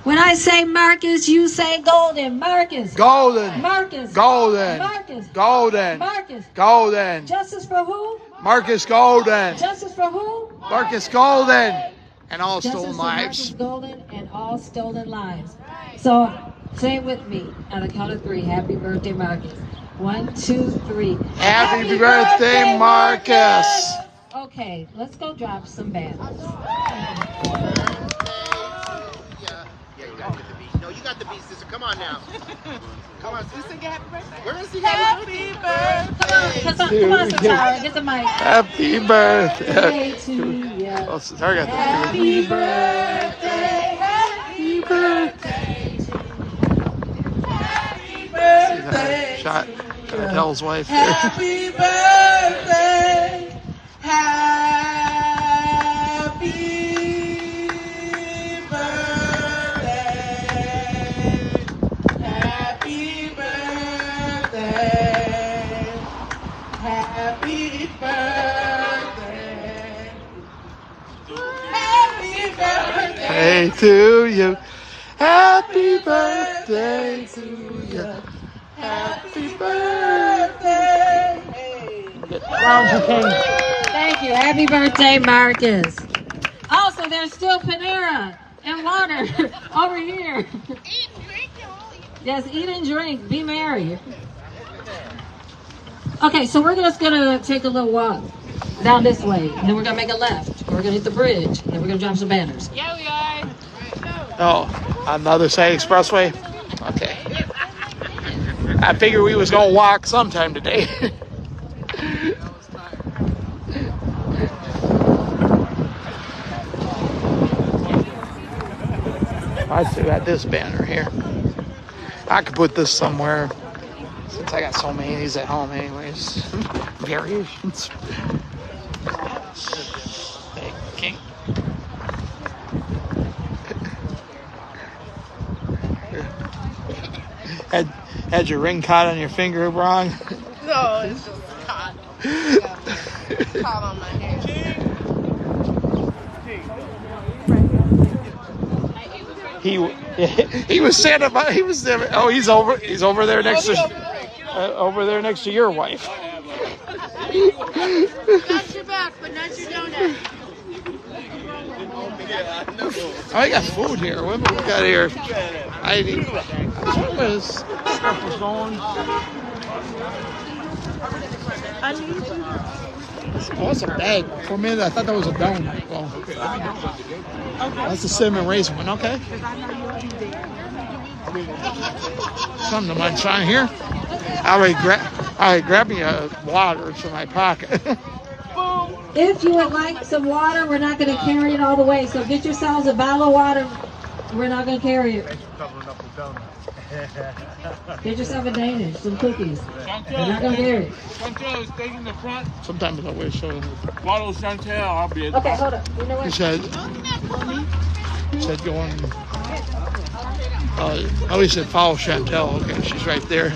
When I say Marcus, you say Golden. Marcus. Golden. Marcus. Golden. Marcus. Golden. Marcus. Golden. Justice for who? Marcus Golden. Justice for who? Marcus Golden. And all Justice stolen for lives. Marcus Golden and all stolen lives. So say it with me on the count of 3. Happy birthday, Marcus. 1, 2, 3. Happy birthday, Marcus. Okay, let's go drop some banners. No, you got the beat, sister. Come on now. Come on, sister. Sing happy birthday. We're gonna sing happy birthday. Come on, Satara, get the mic. Happy birthday to you. Oh, Satara got the happy birthday. Happy birthday to you. Happy birthday. Shot. Gotta tell his wife. Happy birthday. Happy birthday. Happy birthday. birthday to you. Happy birthday to you. Happy birthday. Round of applause. Thank you. Happy birthday, Marcus. Also, there's still Panera and water over here. Eat, drink, and all. Yes, eat and drink. Be merry. Okay, so we're just gonna take a little walk down this way, and then we're gonna make a left. We're gonna hit the bridge, and then we're gonna drop some banners. Yeah, we are. Oh, on the other side expressway? Okay. I figured we was gonna walk sometime today. I still got this banner here. I could put this somewhere since I got so many of these at home anyways. Variations. Hey, King. Had your ring caught on your finger wrong? No, it's just caught. Caught on my hair. He was standing by. He was there. Oh, he's over there next to your wife. Got your back, but not your donut. Oh, I got food here. What we got here? I need. What was stuff was going? Oh, it's a bag. For a minute, I thought that was a donut. Well, that's a cinnamon raisin one. Okay. Something to munch on here. I grab me a water from my pocket. If you would like some water, we're not going to carry it all the way. So get yourselves a bottle of water. We're not going to carry it. Get yourself a Danish, some cookies. We're not going to carry it. Chantel is taking the front. Sometimes I wish so. Follow Chantel. I'll be at the Okay, hold up. You know what? He said going. Oh, he said follow Chantel. Okay, she's right there.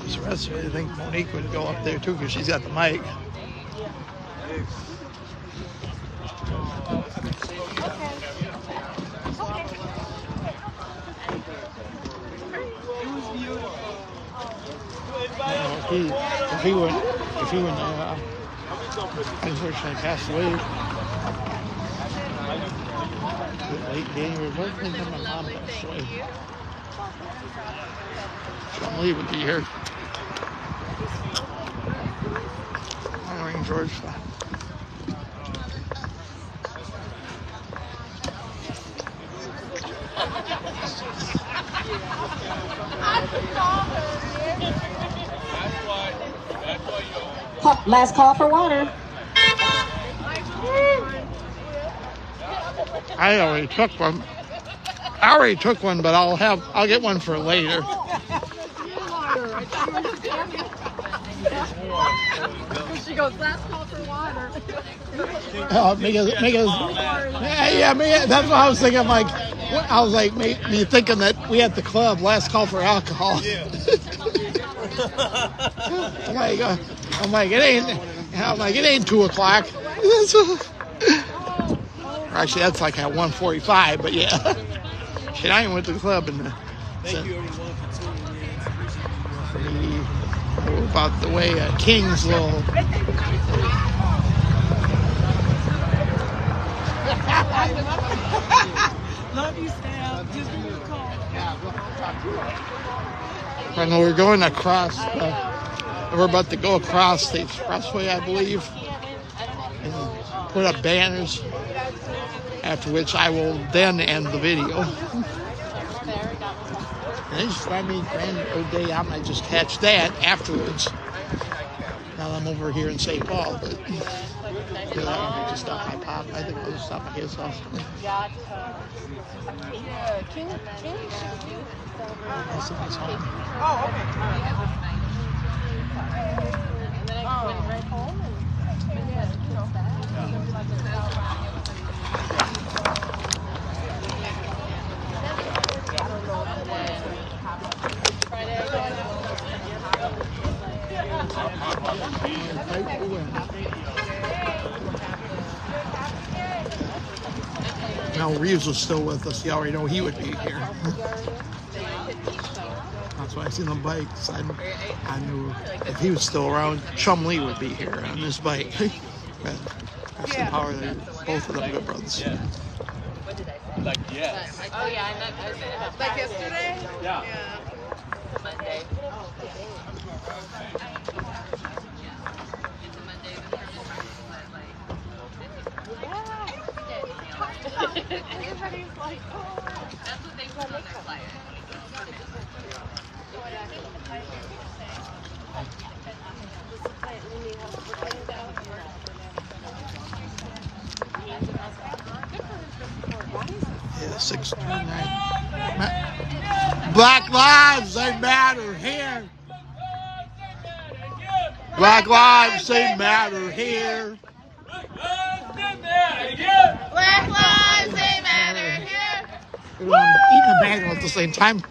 The rest of it, I think Monique would go up there too because she's got the mic. If he wouldn't, unfortunately passed away. Late January, what did my mom passed away? John Lee would be here. Honoring George. Last call for water. I already took one. But I'll get one for later. She goes, last call for water. That's what I was thinking. Me thinking that we at the club, last call for alcohol. Yeah. it ain't 2 o'clock. Actually, that's like at 1:45. But yeah, shit, I ain't went to the club and. Thank you everyone for tuning in. We're about the way King's little. Love you, Sam. Just give me a call. When we're going across, we're about to go across the expressway, I believe, and put up banners. After which I will then end the video. And they just let me grand old day. I might just catch that afterwards. Now I'm over here in St. Paul, but I just stop my pop. I think I'll just stop at his house. Yeah, King. That's his home. Oh, okay. And then I went right home and Friday. Now Reeves was still with us. You already know he would be here. That's why I seen the bikes. I knew if he was still around, Chumlee would be here on this bike. That's the power there. Both of them good brothers. Yeah. Like yes. Oh yeah, like yesterday? Yeah. Monday. Everybody's like, that's what they put on their flyer. Yeah, 629. Black lives, they matter here. Black lives, they matter here. Black lives, they matter here. Eating a bagel at the same time.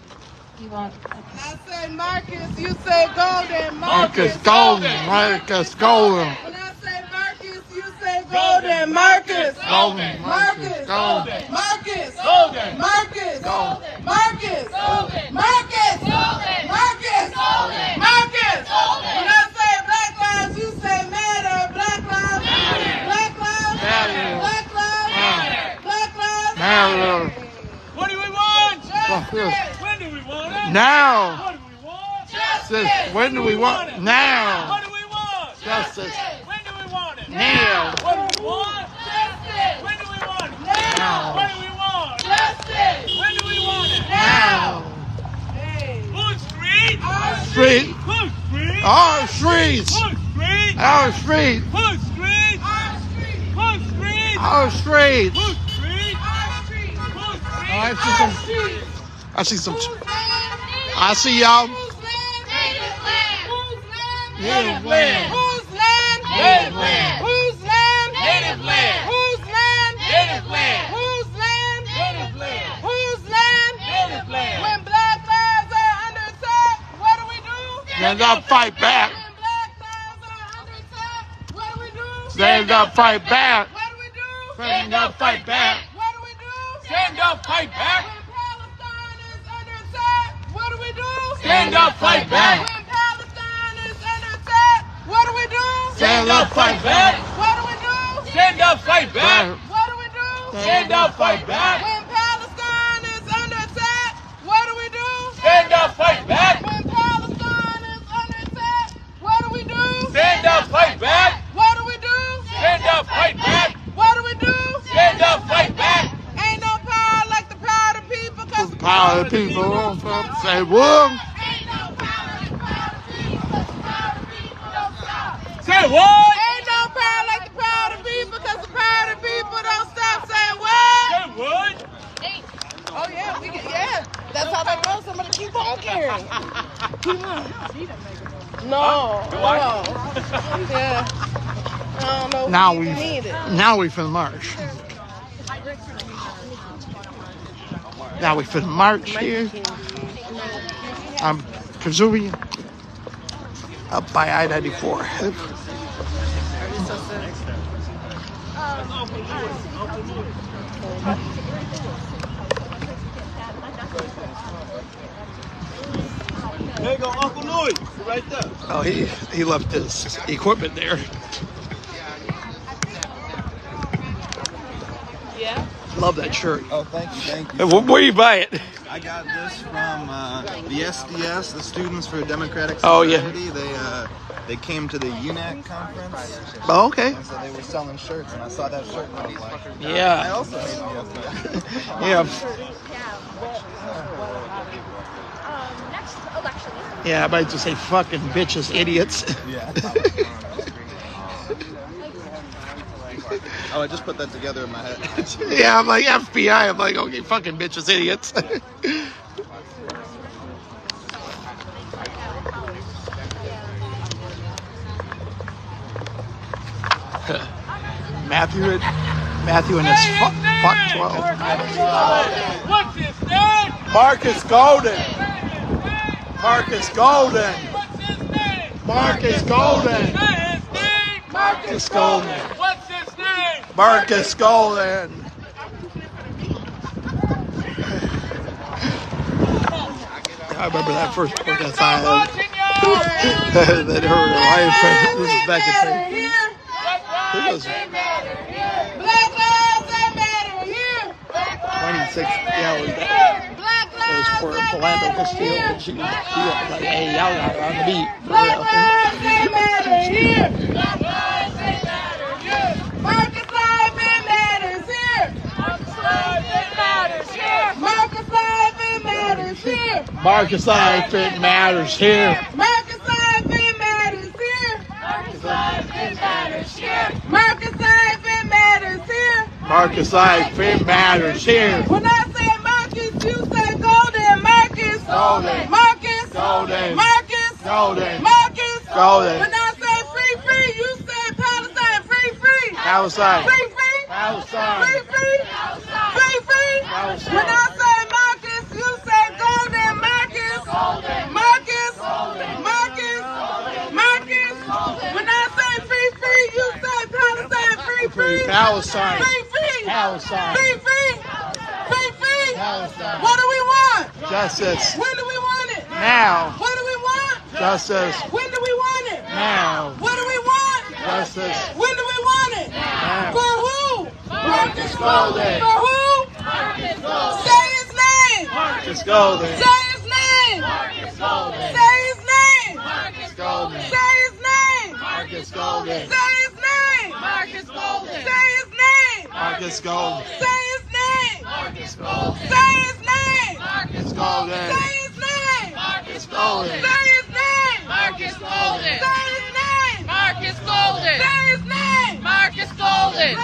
I say Marcus, you say Golden. Marcus Golden, Marcus Golden. When I say Marcus, you say Golden. Marcus. Golden, Marcus. Golden. Marcus. Golden. Marcus. Golden. Marcus. Golden. Marcus. Golden. Marcus. Golden. Marcus. Golden. When I say Black lives, you say matter. Black lives. Matter. Black lives. Matter. Black lives. Matter. Black lives. Matter. What do we want? Justice. When do we want it? Now. What do we want? Justice. When do we want? Now. What do we want? Justice. When do we want it? Now. What do we want? Justice. When do we want it? Now. What do we want? Justice. When do we want it? Now. Whose street? Street. Whose street? Our streets. Whose street? Our street. Whose street? Whose street? Our streets. Whose street? Whose street? I see some. I see y'all. Native land. Whose land? Native land. Whose land? Native land. Whose land? Native land. Whose land? Native land. Whose land? Native land. When black lives are under attack, what do we do? Stand up, fight back. When black lives are under attack, what do we do? Stand up, fight back. What do we do? Stand up, fight back. What do we do? Stand up, fight back. When Palestine is under attack, what do we do? Stand up, fight back. When Palestine is under attack, what do we do? Stand up, fight back. What do we do? Stand up, fight back. What do we do? Stand up, fight back. When Palestine is under attack, what do we do? Stand up, fight back. When Palestine is under attack, what do we do? Stand up, fight back. What do we do? Stand up, fight back. What do we do? Stand up, fight back. Ain't no power like the power of the people, cause the Power of the people. Say what? ain't no power like the power of the people, cause the power of the people don't stop. Say what? Ain't no power like the power of the people, cause the power of the people don't stop. Say what? Say what? Oh yeah, that's how they go. Somebody keep on carrying. Keep on. No. Yeah. I don't know. Now if we even need it. now we finna march. Now we finna march here. I'm presuming up by I-94. There you go, Uncle Louis. Right there. Oh, he left his equipment there. Yeah. Love that shirt. Oh, thank you, thank you. Hey, where you buy it? I got this from the SDS, the Students for Democratic Oh, yeah. Solidarity. They came to the UNAC conference, Oh, okay. and so they were selling shirts, and I saw that shirt, and I was like, I Yeah. also hate the SDS. Yeah. Yeah, I might just say fucking bitches, idiots. Yeah. Oh, I just put that together in my head. Yeah, I'm like FBI. I'm like, okay, fucking bitches, idiots. Matthew and his fuck 12. What's his name? Marcus Golden. Marcus Golden. What's his name? Marcus Golden. Say his name. Marcus Golden. What's his name? Marcus Golden. I remember that first protest I had. That her wife, this is back in 26, yeah, it was that. It was for Philando Castile, and she was like, hey, y'all got her on the beat, for real. Marcus life it matters here. Marcus life it matters here. Marcus life it matters here. Marcus life it matters here. Marcus life it matters here. Marcus life it matters here. Marcus life it matters here. When I say Marcus, you say golden. Marcus. Golden. Marcus. Golden. Marcus. Golden. Marcus. Golden. When I say free, free, you say Palestine. Free, free. Palestine. Free, free. Palestine. Free, free. Free, free. Palestine. When I say Marcus, you say golden. Marcus. Marcus. Marcus. Marcus. When I say free, free, you say Palestine. Free, free. Palestine. Free, free. Palestine. Free, free. Free, free. Palestine. What do we want? Justice. When do we want it? Now. What do we want? Justice. When do we want it? Now. What do we want? Justice. When do we want it? Now. For who? Marcus Golden. For who? Marcus Golden. Say his name. Marcus Golden. Say his name. Marcus Golden. Say his name. Marcus Golden. Say his name. Marcus Golden. Say his name. Marcus Golden. Say his name. Marcus Golden. Say his name. Marcus Golden. Say his name. Marcus Golden. Say his name. Marcus Golden. Say his name. Marcus Golden. Say his name. Marcus Golden. Say his name. Marcus Golden.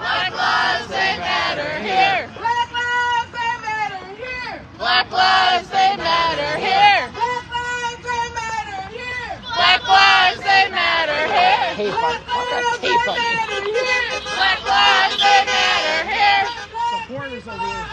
Black lives they matter here. Black lives they matter here. Black lives they matter here. Black lives they matter here. Black lives they matter here. Black lives they matter here. Black lives they matter here. Black lives they matter here. Supporters over here.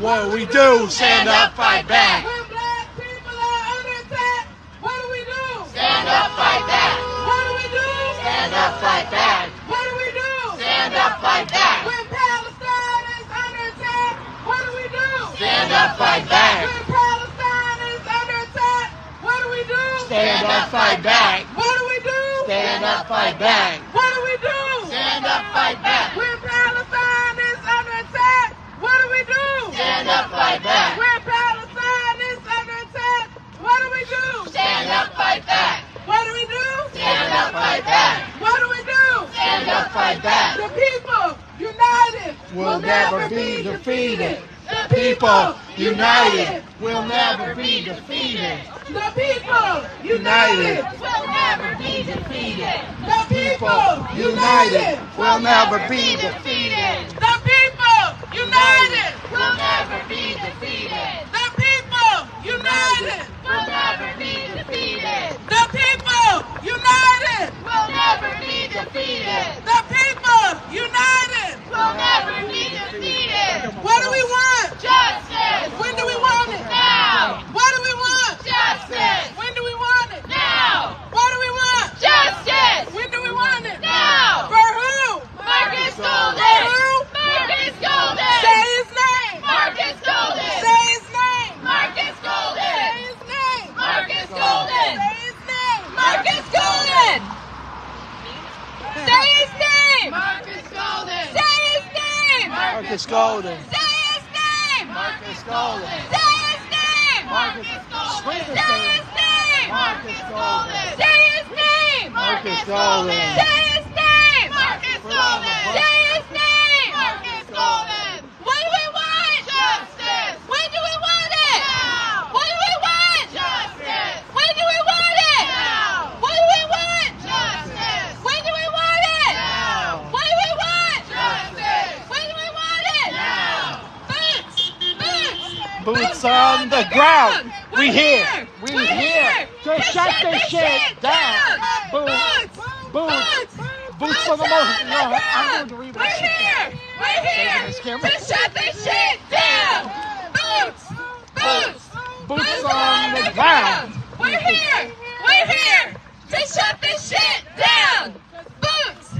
What do we do? Stand up, fight back. When black people are under attack, what do we do? Stand up, fight back. What do we do? Stand up, fight back. What do we do? Stand up, fight back. When Palestine is under attack, what do we do? Stand up, fight back. When Palestine is under attack, what do we do? Stand up, fight back. What do we do? Stand up, fight back. What do we do? Stand up, fight back. When Palestine is under attack, what do we do? Stand up, fight back. When Palestine is under attack, what do we do? Stand up, fight back. What do we do? Stand up, fight back. What do we do? Stand up, fight back. The people united Will never be defeated. The people united will never be defeated. The people united will never be defeated. The people united will never be defeated. The people united Will never be defeated. The people united Will never be defeated. The people united Will never be defeated. The people united Will never be defeated. What do we want? Justice. When do we want it? Now. What do we want? Justice. When do we want it? Now. What do we want? Justice. When do we want it? Now. For who? Marcus Golden. For who? Marcus Golden. Say his name. Marcus Golden. Say his name. Marcus Golden. Say his name. Marcus Golden. Say his name. Marcus Golden. Say his name. Marcus Golden. Say his name. Marcus Golden. Say his name. Marcus Golden. Say his name. Marcus Golden. Say his name. Marcus Golden. Say his name. Marcus Golden. Say his name. Marcus Golden. Say his name. Marcus Golden. What do we want? Justice. When do we want it? Now. What do we want? Justice. When do we want it? Now. What do we want? Justice. When do we want it? Now. What do we want? Justice. When do we want it? Now. Boots! Boots! Boots on the ground. We We're here. We We're here. To shut this shit down. Boots. Boots. Boots for the most. No, I'm going to read We're that shit. here! We're here! This camera. To shut this shit down! Boots! Boots! Boots on the ground. We're here! We're here! To shut this shit down! Boots!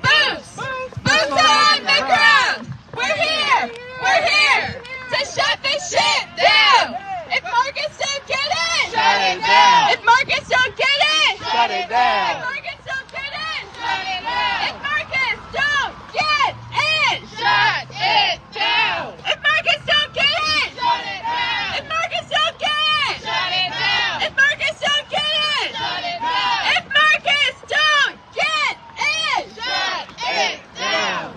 Boots! Boots on the ground! We're here! We're here! To shut this shit shut it down. If Marcus don't get in, shut it down. If Marcus don't get in, shut it down. If Marcus don't get in, shut it down. If Marcus don't get in, shut it down. If Marcus don't get in, shut it down. If Marcus don't get in, shut it down.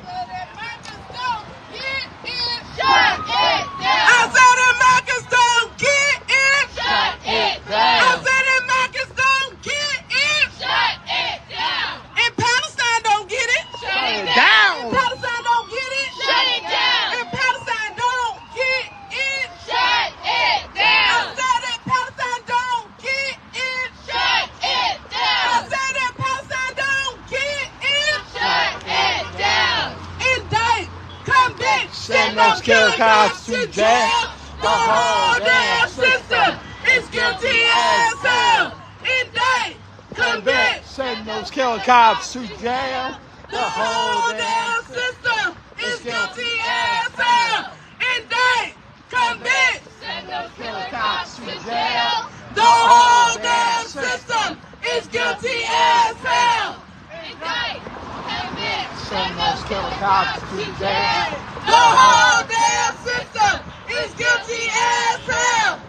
Shut it down. I said if Marcus don't get in, shut it down. I said if Marcus don't get in, shut it down. If Palestine don't get it, shut it down. If Palestine don't get it, shut it down. If Palestine don't get it, shut it down. I said if Palestine don't get it, shut it down. I said if Palestine don't get it, shut it down. Indict, convict, send those killer cops to jail. The whole damn system is guilty as hell. Indict, convict, Send those killer cops to jail. the whole damn system is guilty as hell. Indict, convict, send those killer cops to jail. The whole damn system is guilty as hell. Indict, convict, Send those killer cops to jail. the whole damn system is guilty as hell.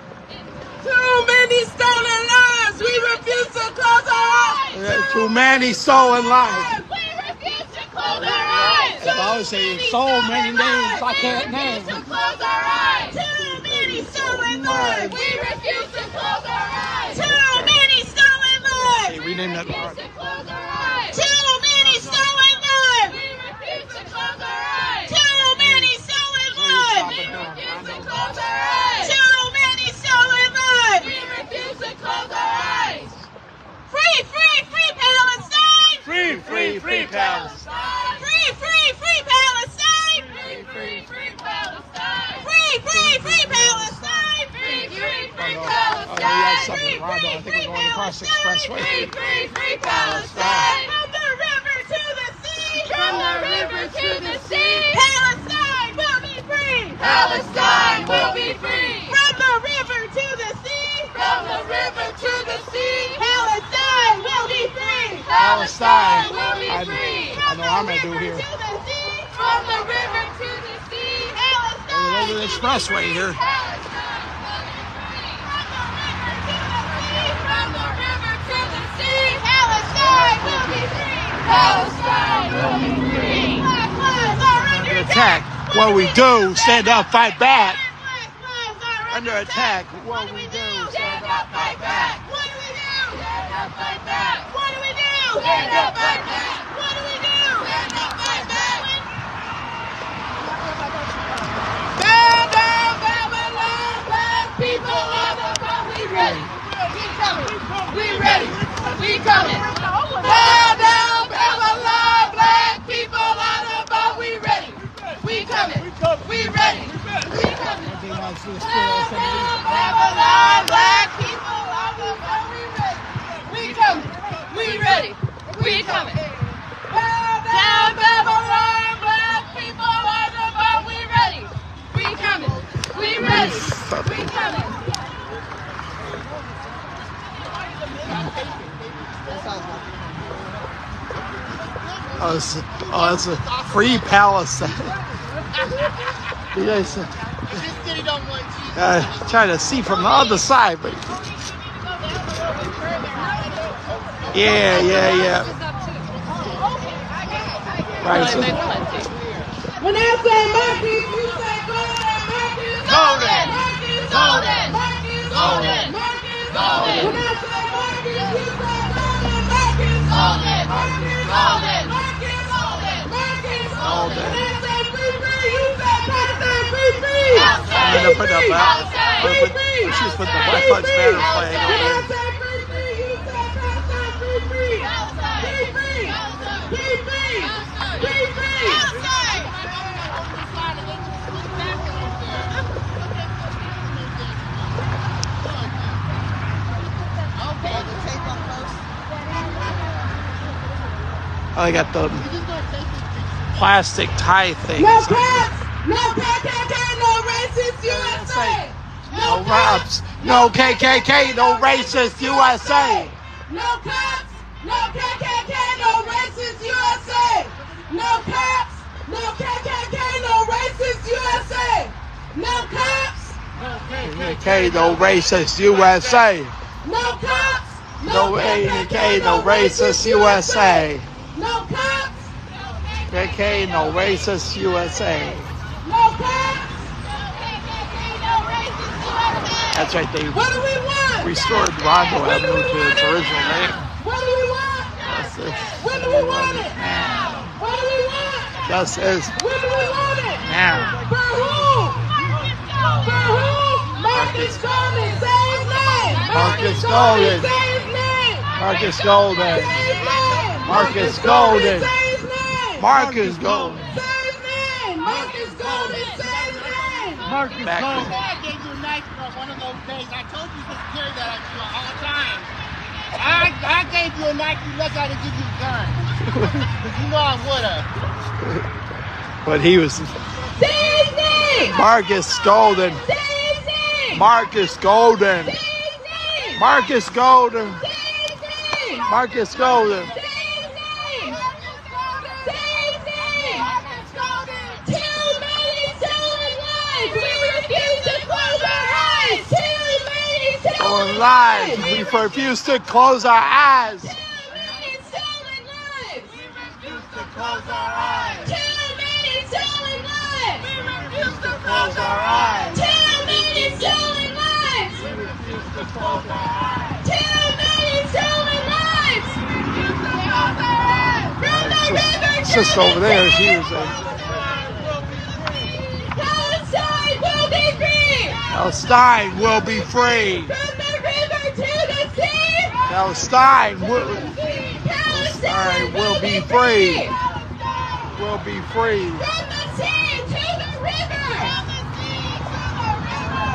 Too many stolen lives. We refuse to close our eyes. Too many stolen lives. We refuse to close our eyes. I always say so many names I can't name. To close our eyes. Too many stolen lives. We refuse to close our eyes. Too many stolen lives. Hey, rename that part. To close our eyes. Too many stolen lives. We refuse to close our eyes. Too many stolen lives. We refuse to close our eyes. Too many stolen lives. We refuse to close our eyes. Free, free, free Palestine. Free, free, free Palestine. Free, free, free Palestine. Free, free, free Palestine. Free, free, free Palestine. Free, free, free Palestine. Oh, we had something wrong. I think we're going across the expressway. Free, free, free Palestine. From the river to the sea. From the river to the sea. Palestine will be free. Palestine will be free. From the river to the sea. From the river to the sea. Palestine will be free. Palestine. will be free. I know I'm going to do here. From the river to the sea. Palestine. We're over the expressway here. From the river to the sea. Palestine will be free. Palestine will be free. Black lives are under Attack. What we do, stand up, fight back. Black lives are Under attack. What we do, stand up, fight back. What do we do? Stand up, fight back. What do we do? Stand up, fight back. What do we do? Stand up, fight back. Down, down, Babylon, black people on the front. We ready. We coming. We ready. We coming. Down, down, Babylon, black people on the front. We ready. We coming. We ready. We coming. Babylon, black people on the front. We ready. We coming. We ready. We coming. Down, Babylon, black people on the front. We ready. We coming. We ready. We coming. Oh, it's a free Palestine. You guys try to see from the other side, but yeah. Right. So, When I say Marcus, you say golden. Marcus, golden. Marcus, golden. Marcus, golden. When I say Marcus, you say golden. Marcus, golden. Marcus, golden. Marcus, golden. Marcus, golden. When I say free, free, you say Palestine, free, free. I'm gonna put up we should put the Black Lives Matter flag on When I there. say free, free, you say Palestine, free, free. Free, free. Free, free. Free, free. Oh, they got the plastic tie things. No cops, no KKK, no racist USA. No ROPS, no KKK, no racist USA. No cops, No KKK, no racist USA. No cops, no KKK, no racist USA. No cops, KKK, no racist USA. no cops, No KKK, no racist USA. no cops, KKK, no racist USA. no cops. That's right, they What do we want? restored Rondo Avenue to its original name. What do we want? Justice. When do we want it? What do we want? Justice. When do we want it? Now. For who? For who? Marcus Golden, say his name. Marcus Golden. Say his name. Marcus Golden. Say his name. Marcus Golden. Say his name. Marcus Golden. Say his name. Marcus Golden, say his name. Marcus Back Golden. I gave you a knife for one of those days. I told you to carry that at you all the time. I gave you a knife, you let out to give you a gun. Because you know I would have. But he was Say his name. Marcus Golden. Say his name. Marcus Golden. Say his name. Marcus Golden. Say his name. Marcus Golden. Say his name. Say his name. Too many stolen lives. We refuse to close our eyes. Too many Stolen stolen lives. lives. We refuse to close our eyes. Too many stolen lives. Close our eyes. Too many stolen lives. We refuse to close our eyes. Too many stolen lives. We refuse to close our eyes. Too many stolen lives. We refuse to close our eyes. From the river It's to just the over there. She sea. was Palestine will be free. Palestine will be free. From the river to the sea. Palestine Palestine will be free. Will be free. From the sea to the river.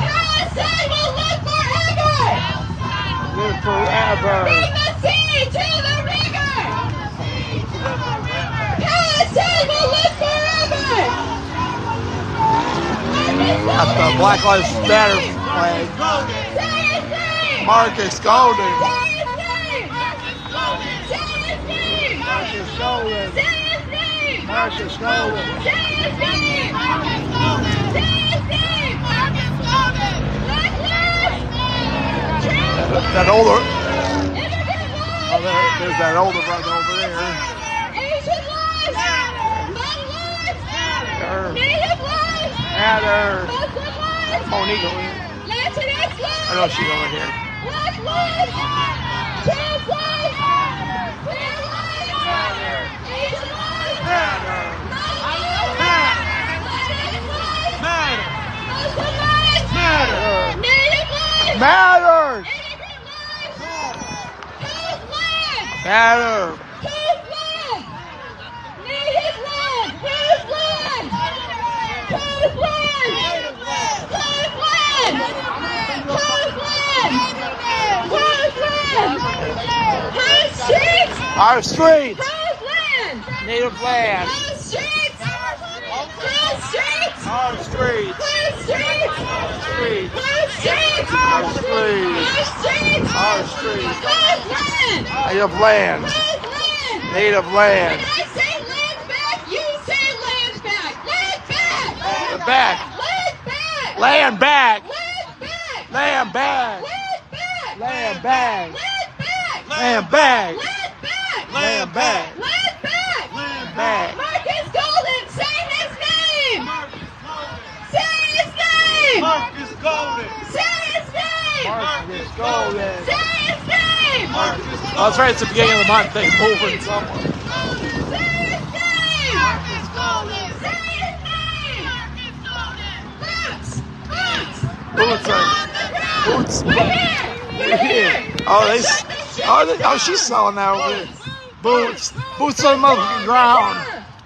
Palestine will live forever. Live forever. From the sea to the river. Palestine will live forever. That's the Black Lives Matter flag. Say his name. Marcus Golden. Say his name. Say his name. Marcus Golden. Say his name. Marcus Golden. Say his name. Say his name. Black lives. That older. Immigrant lives. Oh, there's that older brother over there. Asian lives. Black lives. There. Native lives. Matter. Muslim lives. Monique over here. Latinx lives. I know she's over here. Black lives. Trans lives. Queer lives. Asian lives. Non-lives. Latinx lives. Muslim lives. Native lives. Matter. Immigrant lives. Whose land? Matter. Whose land? Native land. Whose land? Whose land? Whose land? Whose land? Whose land? Whose streets? Our streets. Whose land? Native land. Whose streets? Whose streets? Our streets. Whose streets? Streets. Whose streets? Our streets. Whose streets? Our streets. Whose land? Native land. Whose land? Native land. When I say land back, you say land back. Land back. The back. Land back. Land back. Land back. Land back. Land back. Land back. Land Land back. back. Land back. Land back. Marcus Golden, say his name. Say his name. Marcus Golden. Say his name. Marcus Golden. Say his name. Oh, that's right. It's the beginning of the month. They moving somewhere. Say his name. Marcus Golden. Say his name. Marcus Golden. Boots. Boots on are- the ground. Boots. We're here. We're here. Oh, she's selling that over there. Boots. Boots on the motherfucking ground.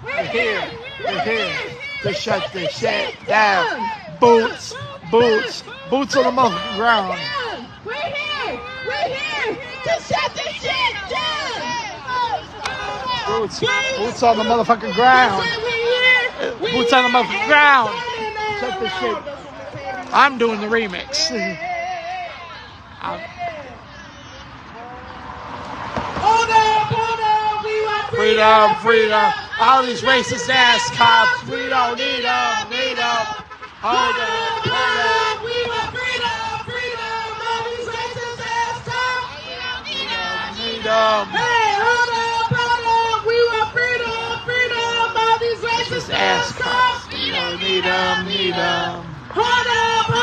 We're Here. here. We're here to shut this shit down. Boots. Boots. Boots on the motherfucking ground. We're here. We're here to shut this shit down. Boots. Boots on the motherfucking ground. We're here. Boots on the motherfucking ground. Shut this shit. I'm doing the remix. Hold on. Freedom, freedom. All these racist ass cops, we don't need them, need them. Hold up, hold up. We want freedom, freedom. All these racist ass cops. Need them. Hey, hold up. We want freedom, freedom. All these racist ass cops. We don't need them, need them. Hold up.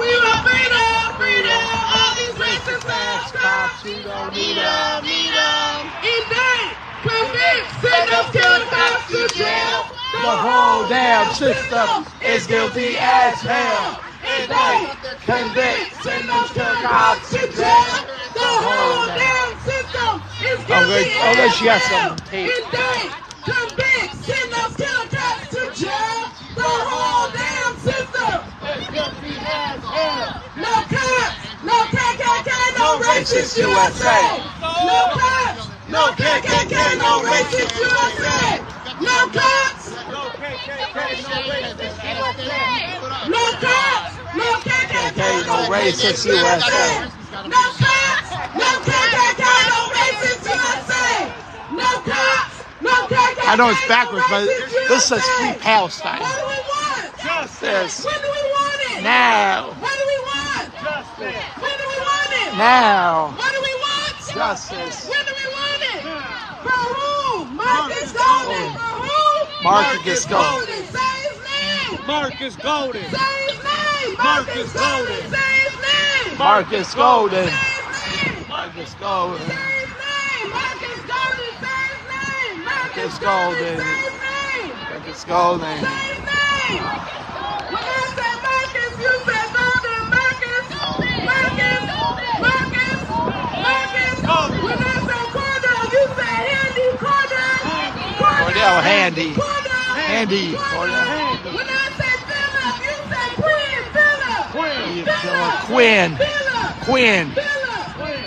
We want freedom, freedom. All these racist ass cops. We don't need them, need them. Indict, convict, send those killer cops to jail. The whole damn system is guilty as hell. Indict, convict, send those killer cops to jail. The whole damn system is guilty as let you have hell. some tape. Indict, convict, send those killer cops to jail. The whole damn system is guilty as hell. No cops, no KKK, no racist USA. No cops, no KKK, no racist USA. No cops, no KKK, no racist USA. No cops, no KKK, no racist USA. No cops, no KKK, no racist USA. No cops, no KKK. I know it's backwards, but this says Free Palestine. What do we want? Justice. When do we want it? Now. What do we want? Justice. When do we want it? Now. What do we want? Justice. When do we want it? For who? Marcus Golden. For who? Marcus Golden. Say his name. Marcus Golden. Say his name. Marcus Golden. Say his name. Marcus Golden. Say his name. Marcus Golden. Say his name. Marcus Golden. Say his name. Marcus Golden. Say his name. Marcus Golden. Say his name. When I say Marcus, you say Golden. Marcus. Marcus. Marcus. Marcus. When I say Cordell, you say Handy. Cordell. Cordell Handy. Cordell. Handy. Cordell. When I say Philip, you say Quinn. Philip. Quinn. Quinn. Philip.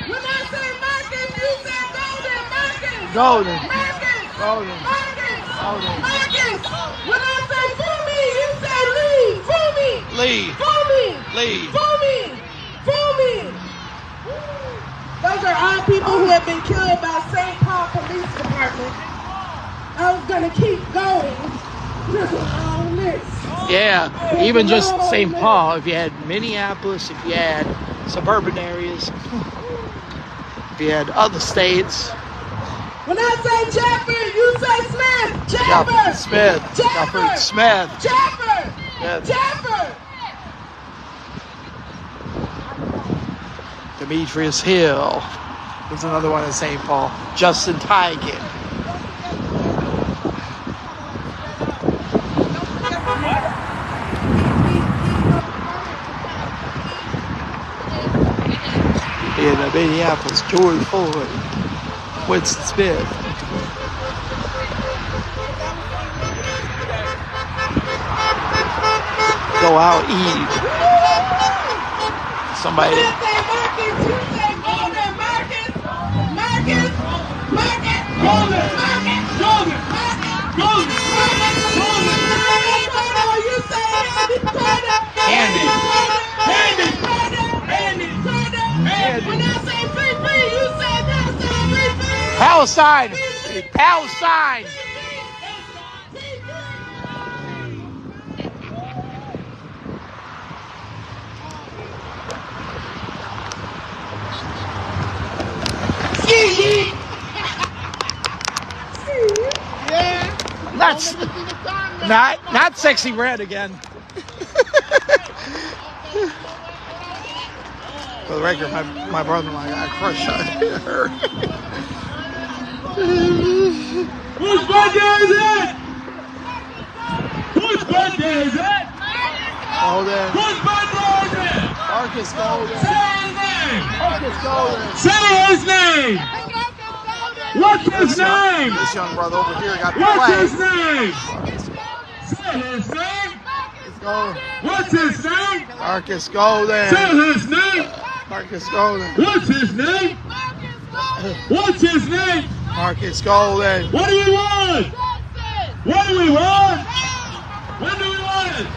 When I say Marcus, you say Golden. Marcus. Golden. Marcus. Golden. Marcus. Golden. Marcus. When I say Fumi, you say Lee. Fumi. Lee. Fumi. Lee. Fumi. Fumi. Those are all people who have been killed by St. Paul Police Department. I was gonna keep going. This is a long list. Yeah, even just St. Paul, if you had Minneapolis, if you had suburban areas, if you had other states. When I say Jefford, you say Smith. Jefford. Smith. Jefford. Smith. Jefford. Smith. Jefford. Demetrius Hill. There's another one in St. Paul. Justin Tigan. In Minneapolis, George Floyd, Winston Smith. Go out, eat. Somebody. Palestine! Palestine! That's not sexy red again. For the record, my brother-in-law got a crush on her. Whose birthday is it? Whose birthday is it? Golden. Whose birthday is it? Marcus Golden. Say his name. Marcus Golden. Say his name. What's his name? This young brother over here got the What's flag. his name? Say his name. What's his name? Marcus Golden. Say his name. Marcus Golden. What's his name? What's his name? Marcus Golden. What do we want? What do we want? When do we want it?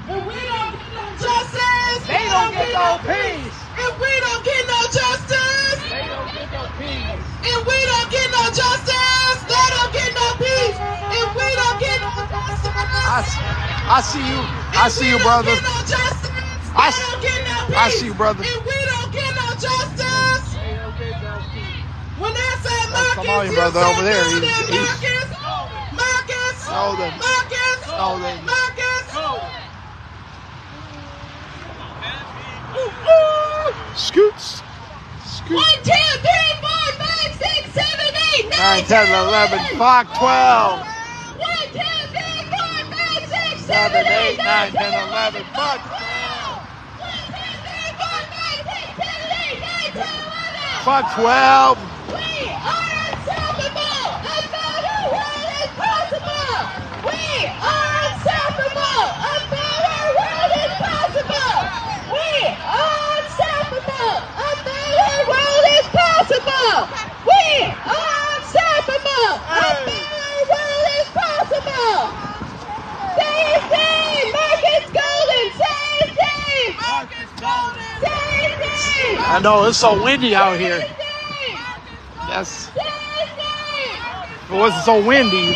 If we don't get no justice, They don't get no peace. If we don't get no justice, They don't get no peace. I see you. I see you, brother. I see you, brother. If we don't get no justice, when I say Marcus, come on, brother, over there. Scoots. 1, 2, 3, 4, 5, 6, 7, 8, 9, 10, 11, fuck 12. 1, 2, 3, 4, 5, 6, 7, 8, 9, 10, 11, fuck 12. 1, 2, 3, 4, 5, 6, 7, 8, 9, 10, 11. Fuck 12. We are unstoppable. A better world is possible. We are unstoppable. A better world is possible. We are unstoppable. A better world is possible. We are unstoppable. A better world is possible. Save Dave. Marcus Golden. Save Dave. Marcus Golden. Save Dave. I know, it's so windy out here. Yes. It wasn't so windy.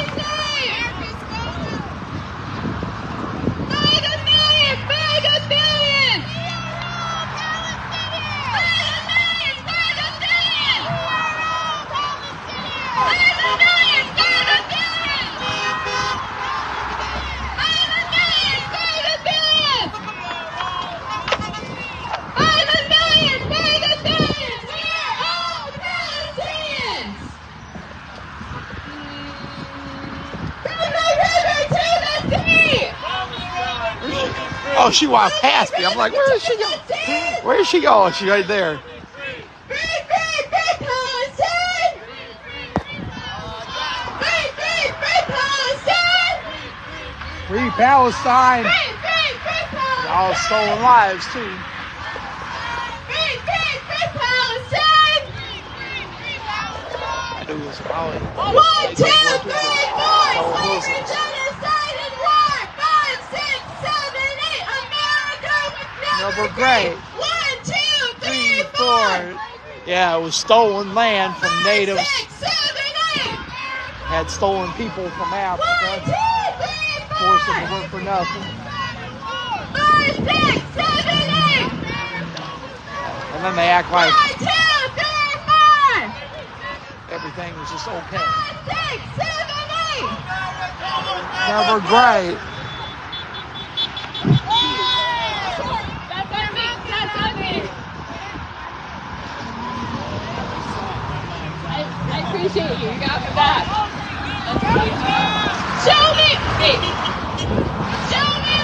Oh, she walked past me. I'm like, where is she going? Where is she going? She's right there. Free Palestine. All stolen lives, too. I do this probably. 1, 2, 3, 4. Genocide and war. 5, 6, 7, 8. America never great. 1, 2, 3, 4. Yeah, it was stolen land from 5, natives. 6, 7, 8. Had stolen people from 1, 2, Africa. 3, 4. Forced them to work for nothing. 5, 6, 7, 8. And then they act like 1, 2, 3, 4. everything was just okay. 5, 6, 7, 8. Never great. I appreciate you. You got me back. Show me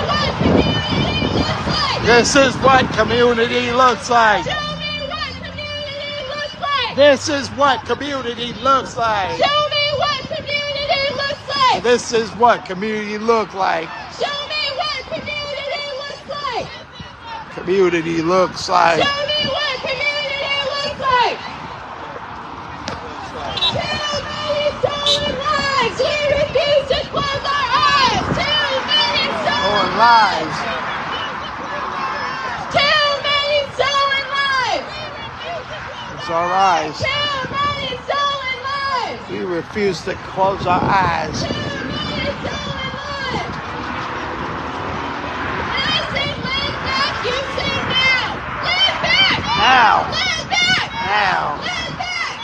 what community looks like. This is what community looks like. Show me what community looks like. This is what community looks like. Show me what community looks like. This is what community look like. Show me what community looks like. Community looks like. Show me what community looks like. Too many stolen lives. We refuse to close our eyes. Too many stolen lives. Too many stolen lives. It's our eyes. Too many stolen lives. We refuse to close our eyes. Too many stolen lives. I say live back. You say now. Live back. Now. Live back. Now. Live back.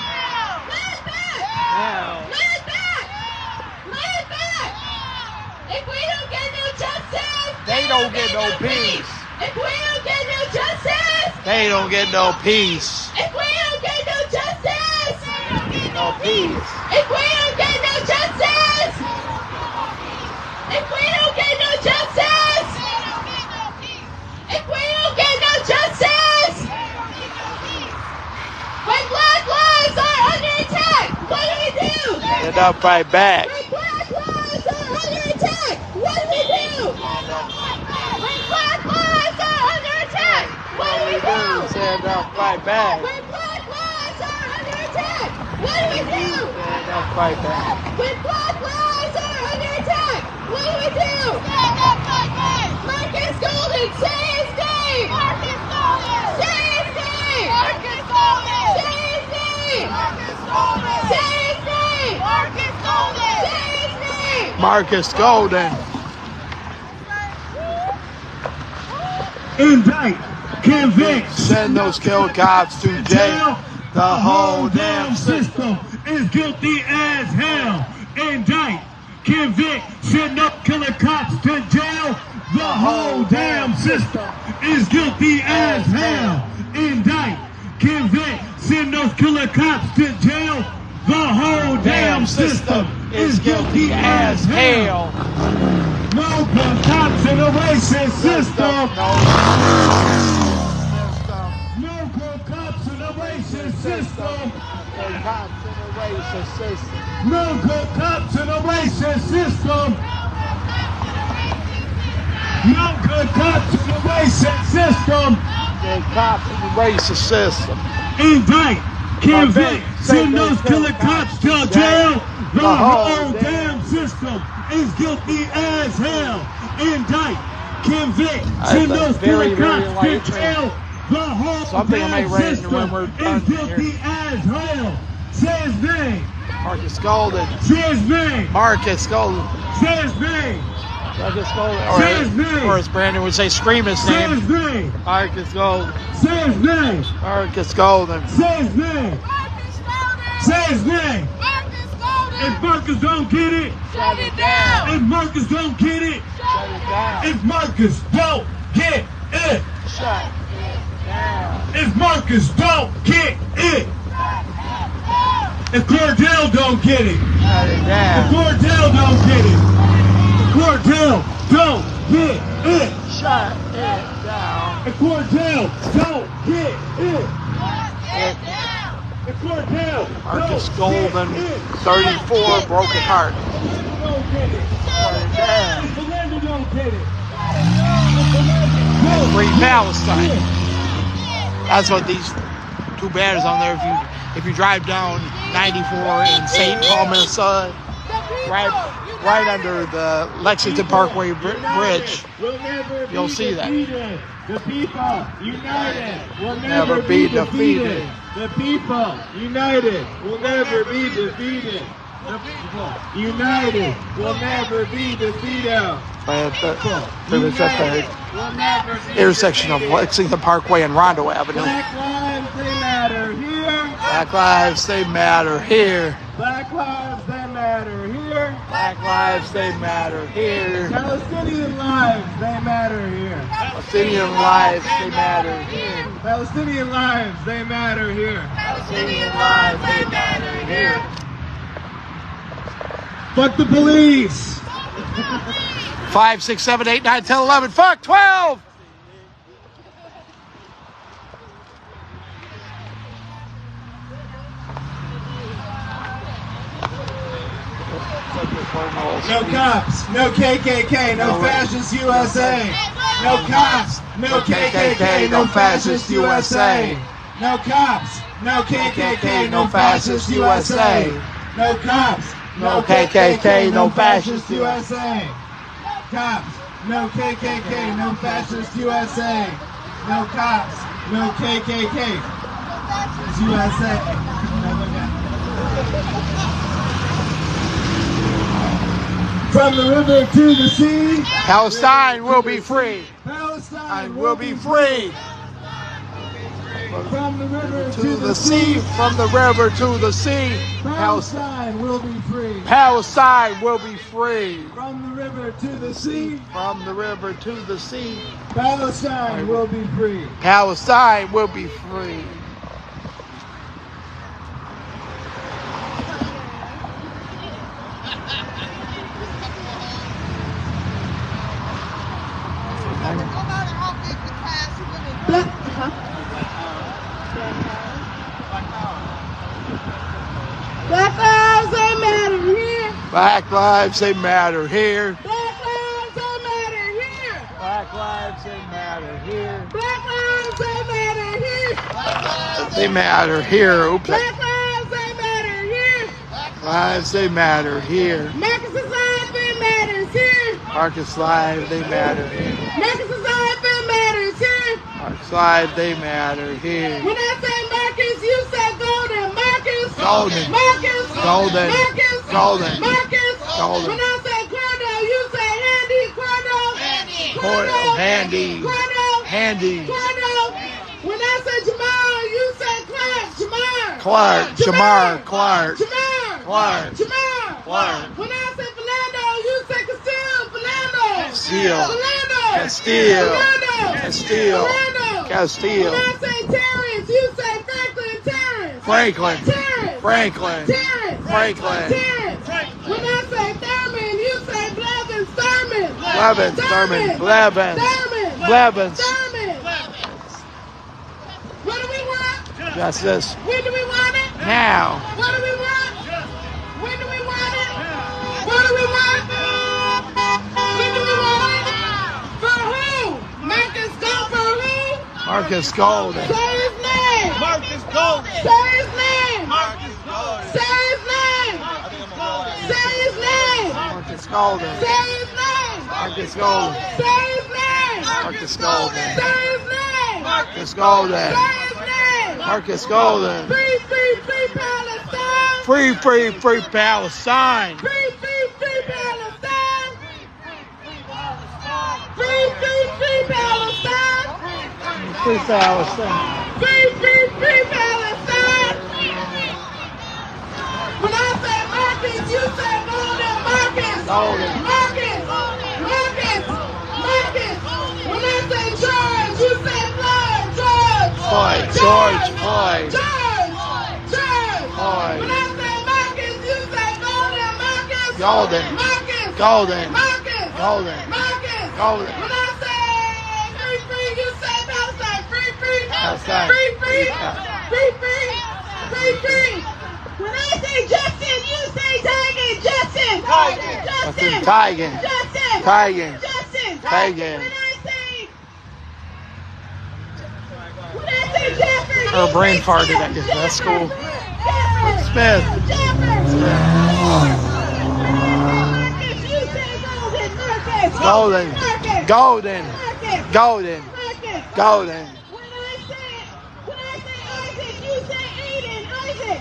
Live back. Now. Live back. Live back. If we don't get no justice, They don't get no peace. If we don't get no justice, They don't get no peace. if we don't get no justice, No peace. if we don't get no justice, if we don't get no justice, if we don't get no justice, when Black lives are under attack, what do? Get up right back. When Black lives are under attack, what do? When Black lives are under attack, what do? Stand up right back. When Black lives are under attack, what do? Stand up right back. When Black lives are under attack, what do? Marcus Golden saves Dave! Marcus Golden saves Dave! Marcus Golden saves Dave! Marcus Golden saves Dave! Marcus Golden saves Dave! Marcus Golden. indict, convict, send those kill cops to jail. The whole damn system is guilty as hell. Indict, convict, send no killer cops to jail. The whole damn system is guilty as hell. Indict, convict, send those killer cops to jail. The whole damn system is guilty as hell. No good cops in a racist system. No good cops in a racist system. No good cops in a racist system. No good cops in a racist system. Good cops in the racist system. Indict, convict, send those killer cops to jail. The whole damn system is guilty as hell. Indict, convict, send those killer cops to jail. The whole damn system is guilty as hell. Say his name. Marcus Golden. Say his name. Marcus Golden. Say his name. Marcus Golden. Say his name. Or as Brandon would say, scream his Say name. his name. Marcus Golden. Say his name. Marcus Golden. Say his name. Say his name. If Marcus don't get it, Shut it down. if Marcus don't get it, Shut it down. if Marcus don't get it, Shut it down. if Marcus don't get it, if Cordell don't get it, Shut it if down. Cordell don't get it, if Cordell don't get it, Shut it down. if Cordell don't get it, if Cordell Marcus don't Golden, get it, 34, broken heart. don't get it, Shut it down. if Belinda don't get it, Free Palestine. That's what these two banners on there. If you drive down 94 in St. Paul, Minnesota, right under the Lexington Parkway Bridge, you'll see that. The people united will Never be defeated. The people united will never be defeated. The people united will never be defeated. Pretty much at the intersection of Lexington Parkway and Rondo Avenue. Black lives, they matter here. Black lives, they matter here. Black lives, they matter here. Black lives, they matter here. Palestinian lives, they matter here. Palestinian lives, they matter here. Palestinian lives, they matter here. Palestinian lives, they matter here. Fuck the police. 5, 6, 7, 8, 9, 10, 11. Fuck 12. No cops, no KKK, no fascist USA. No cops, no KKK, no fascist USA. No cops, no KKK, no fascist USA. No cops, no KKK, no fascist USA. Cops, no KKK, no fascist USA. No cops, no KKK, fascist USA. From the river to the sea, Palestine will be free. Palestine Will be free. From the river To the sea, from the river to the sea. Palestine will be free. Palestine will be free. From the river to the sea, From the river to the sea. Palestine will be free. Palestine will be free. Black lives, they matter here. Black lives, they matter here. Black lives, they matter here. Black lives, they matter here. Black lives, they matter here. They matter here. Oops. Black lives, they matter here. Lives, they matter here. Marcus's life, they matters here. Marcus live, they matter here. Marcus's life, they matters here. Marcus live, they matter here. When I say Marcus, you say Golden. Marcus. Golden. Marcus. Golden. Marcus. Golden. Marcus. Golden. When I say Cordo, you say Handy. Cordo. Cordo. Handy. Cordo. Handy. When I say Jamar, you say Clark. Jamar. Clark. Jamar. Clark. Jamar. Clark. Jamar. Clark. When I say Philando, you say Castile. Philando. Castile. Philando. Castile. Philando. Castile. Philando. Castile. When I say Terrence, you say Franklin. Terrence. Franklin. Terrence. Franklin. Terrence. Franklin. Terrence. When I say Thurman, you say Blevins. Thurman. Blevins. Thurman. Blevins. Thurman. Blevins. Thurman. What do we want? Justice. When do we want it? Now. What do we want? When do we want it? What do we want? When do we want it? For who? Marcus go for who? Marcus Golden. Say his name. Marcus Golden. Say his name. Marcus Golden. Say his name. Say his name. Marcus Golden. Say his name. Marcus Golden. Say his name. Marcus Golden. Say his name. Marcus Golden. Say his name. Marcus Golden. Free, free, free Palestine. Free, free, free Palestine. Free, free, free Palestine. Free, free, free Palestine. Free Palestine. Free, free, free Palestine. When I say Marcus, you say Golden. Marcus. Golden. Marcus. Marcus. Marcus. When I say George, you say Floyd. George. Floyd. George Floyd. George. George. Floyd. When I say Marcus, you say Golden. Marcus. Golden. Marcus. Golden. Marcus. Golden. Marcus. Golden. When I say free, free, you say Palestine. Free, free. Palestine. Free, free. Free, free. Free, free. When I say Justin, you say Tigan. Justin. Justin. Tigan. Justin. Tigan. Justin. Tigan. When I say Jeffrey, Her brain farted at that school. Smith. Golden. Golden. Golden. Golden. When I say Isaac, you say Aiden. Isaac.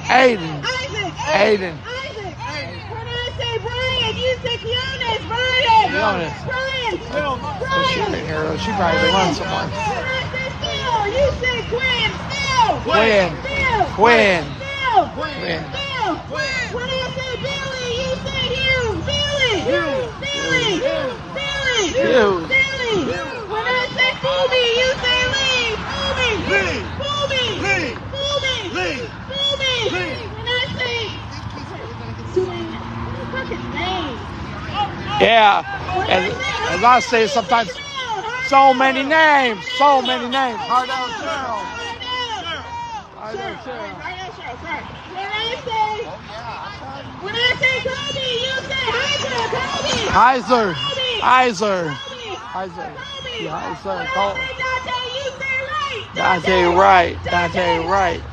Aiden. Aiden. Aiden. Isaac. When I say Brian, you say Keonis. Brian. Keonis. Brian. Oh, she ain't here though. She probably runs someone. When I say Phil, you say Quinn. Phil. Quinn. Phil. Quinn. Phil. Quinn. Phil. When I say Billy, you say Hugh. Billy. Billy. Billy. Hugh. Billy. When I say Phoebe, you say Lee. Phoebe. Lee. Phoebe. Lee. Phoebe. Lee. Phoebe. Lee. When I say fucking name. Yeah. As I say sometimes, so many names. So many names. Hardell Cheryl. Hardell Cheryl. When I say Kobe, you say Heiser. Heiser. Heiser. Heiser. Heiser. Dante, you say right. Dante Wright. Dante Wright.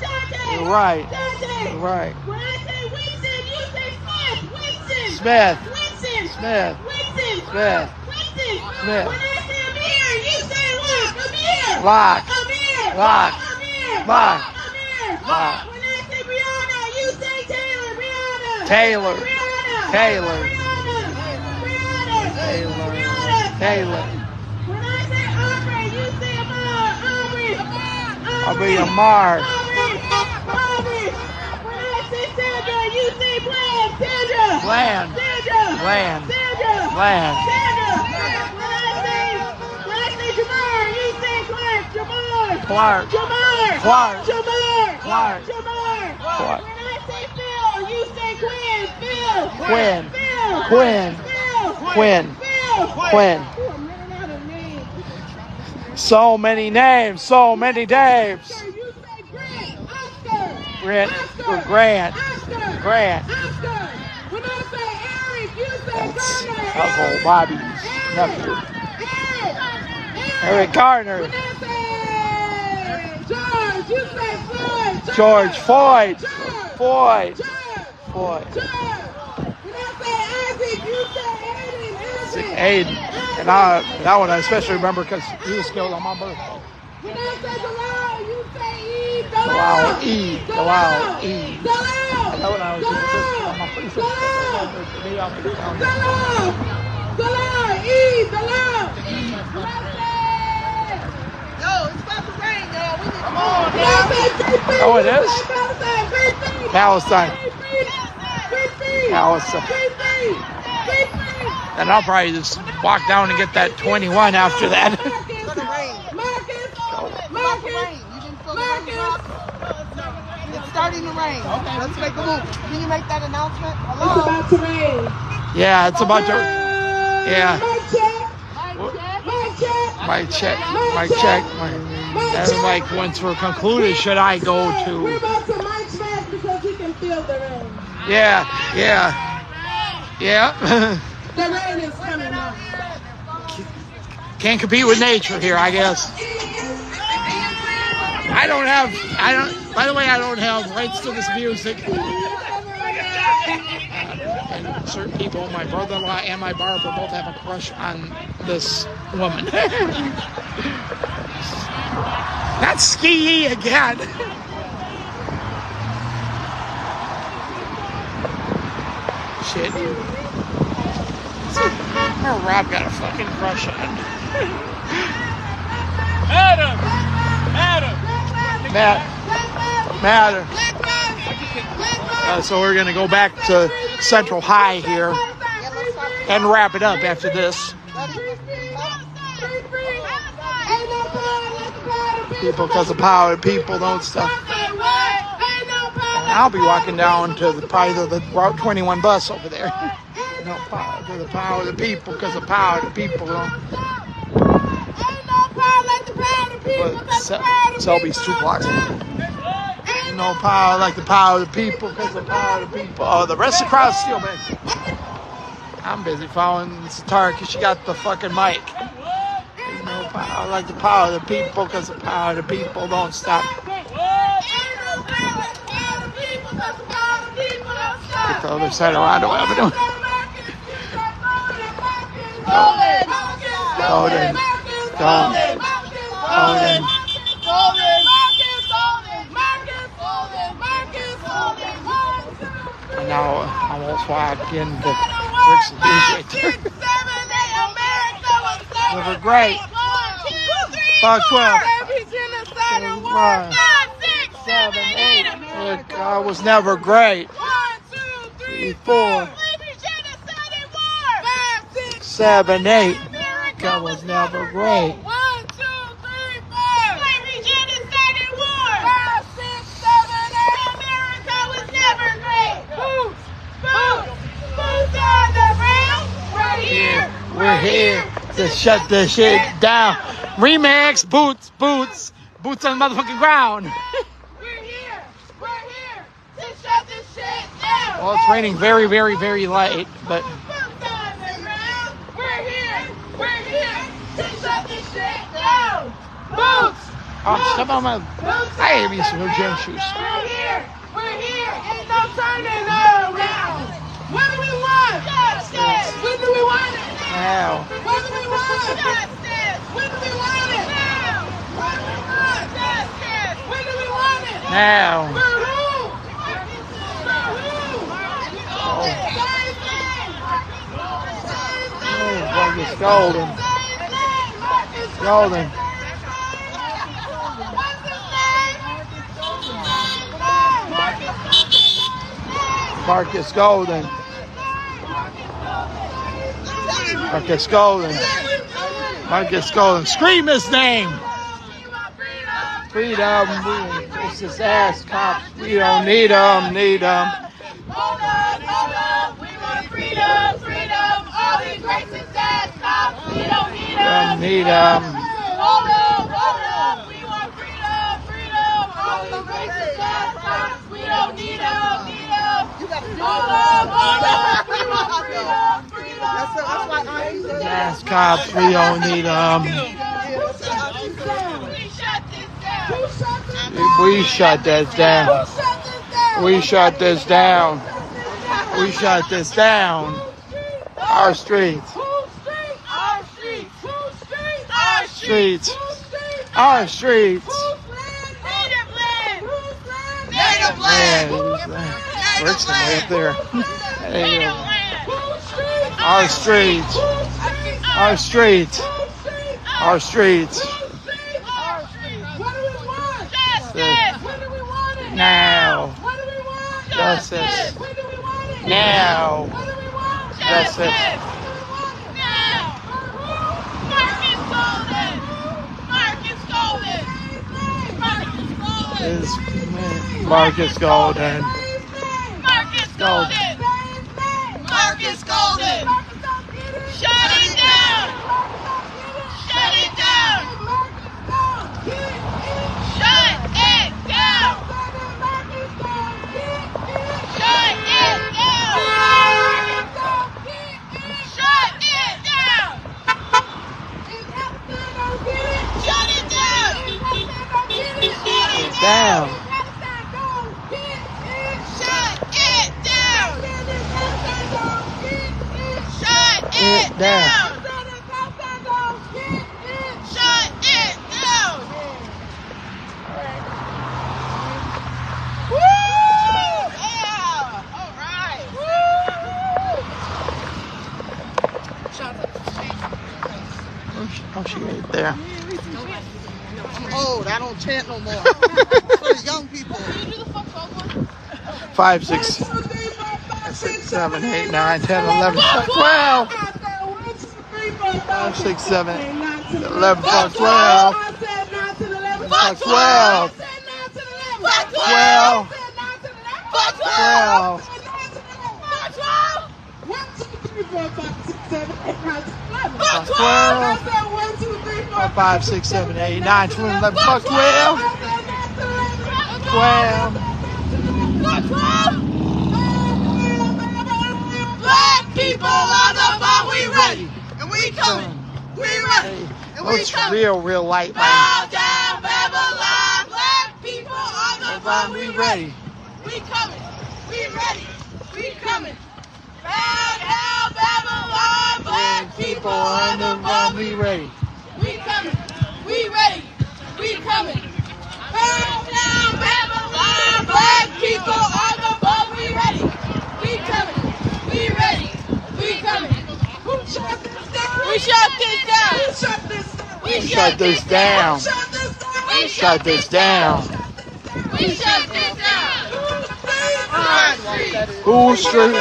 You're right. Dante. You're right. When I say Winston, you say Smith. Winston. Smith. Winston. Smith. Winston. Smith. Winston. Smith. When I say Amir, you say Lock. Amir. Lock. Amir. Lock. Amir. Lock. Amir. Lock. When I say Brianna, you say Taylor. Brianna. Taylor. Brianna. Taylor. Brianna. Taylor. Brianna. Taylor. When I say Aubrey, you say Amar. Aubrey. Aubrey Amar. Aubrey. When I say Sandra, you say Bland. Sandra. Bland. Sandra. Bland. Sandra. Bland. Sandra. When I say Jamar, you say Clark. Jamar. Clark. Jamar. Clark. Jamar. Clark. Jamar. Clark. When I say Phil, you say Quinn. Phil. Quinn. Phil. Quinn. Phil. Quinn. Phil. Quinn. Ooh, I'm running out of names. So many names. So many names. Oscar, you say Grant. Oscar. Grant. Oscar. Grant. Oscar. Grant. Oscar. When I say Eric, you say That's Gardner. Uncle Bobby's nephew. Eric Gardner. When I say George, you say Floyd. George Floyd. George. Floyd. George. Floyd. George. When I say Isaac, you say Aiden. Aiden. And that one I especially remember because he was killed on my birthday. When I say Dalal, you say Eve. Dalal. Eve. Dalal. Eve. Dalal. And that one I was on my pretty first birthday. Dalal. Dalal. Eve. Dalal. When I say Oh, it is? Palestine. Palestine. And I'll probably just walk down and get that 21 after that. It's starting to rain. Okay, let's make a move. Can you make that announcement? Hello? It's about to rain. Yeah, it's about to. Yeah. Mic check. Mic check. And like once we're concluded, should I go to? We're about to mic check because we can feel the rain. Yeah. The rain is coming now. Can't compete with nature here, I guess. By the way, I don't have rights to this music. And certain people, my brother-in-law and my barber, both have a crush on this woman. Not ski again. Shit. Rob got a fucking crush on. Matter. So we're gonna go back to Central High here and wrap it up after this. People, because the power of people don't stop. And I'll be walking down to probably the Route 21 bus over there. No power to the power of the people, because the power of the people don't. Selby's 2 blocks. No power like the power of the people, because the power of the people. Oh, the rest of the crowd's still busy. I'm busy following Satara because she got the fucking mic. There's no power like the power of the people, because the power of the people don't stop. Get the other side of Rondo Avenue. Golden. And now I almost walk into Rick's DJ. Never great. 5, 12. 1, 7, 8. God was never great. 3, 4. 7, 8. God was never great. 1, 2, 3, 4. Slavery, genocide, and war. 5, 6, 7, 8. America was never great. Boots on the ground. We're here to shut this shit down. Remix, boots on the motherfucking ground. We're here to shut this shit down. Well, it's raining very, very, very light, but. Oh, step on my. I gave you some new gym shoes. We're here, ain't no turning around. What do we want? Justice. When do we want it? Now. What do we want? Justice. When do we want it? Now. What do we want? Justice. When do we want it? Now. For who? Oh, it's golden. Golden. Marcus Golden. Scream his name. Freedom. It's his ass cops. We don't need them. Hold up. We want freedom. All these racist ass cops. We don't need them. Hold up. We want freedom. All these racist ass cops. We don't need them. Hold up. We want freedom. Ass cops. We don't need them. We shut this down. Our streets. Native land. Rick's right up there. Our streets. What do we want? Now. That's it. Is Marcus Golden. Marcus Golden. Marcus Golden. Shut it down. Shut it down. Shut it down. Shut it down. Shut it down. Shut it down. Down. Shut it down. Shut it down. Shut it down. Woo! Yeah. All right. Oh, she ain't there. I'm old. I don't chant no more. For the young people. 5, 6, 7, 8, 9, 10, 11, 12. 5, 6, 7, 11, 12. 12. 12. 5, 6, 7, 8, 9, 10, 11, 12. 12. Black people on the ball, we ready, and we coming. We ready, and we It's coming. real light. Bow down, Babylon. Black people on the ball, we ready. We coming. We ready. We coming. Bow down, Babylon. Black people on the ball, we ready. We coming. We ready. We coming. Bow down, Babylon. Black people on the ball, we ready. We coming. We ready. We coming. Who shut this down? We shut this down. We shut this down. We shut this down. We Shut this down. We shut this down. Who Street?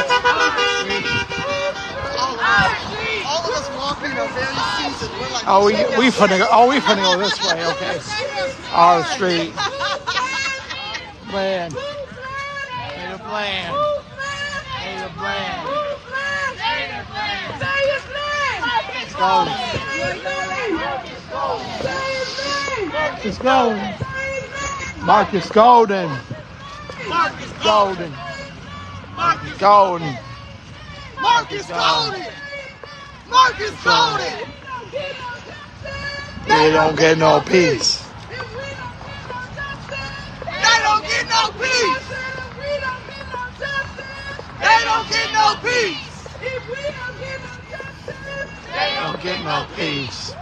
All of us walking are very seasoned. We're like, Oh, we finna go this way. Okay. Our street. Plan. Made a plan. Made a plan. Let's go. Let's go. Marcus Golden. Marcus Golden. Marcus Golden. Marcus Golden. Marcus Golden. They don't get no peace. They don't get no peace. They don't get no peace. They don't get no peace.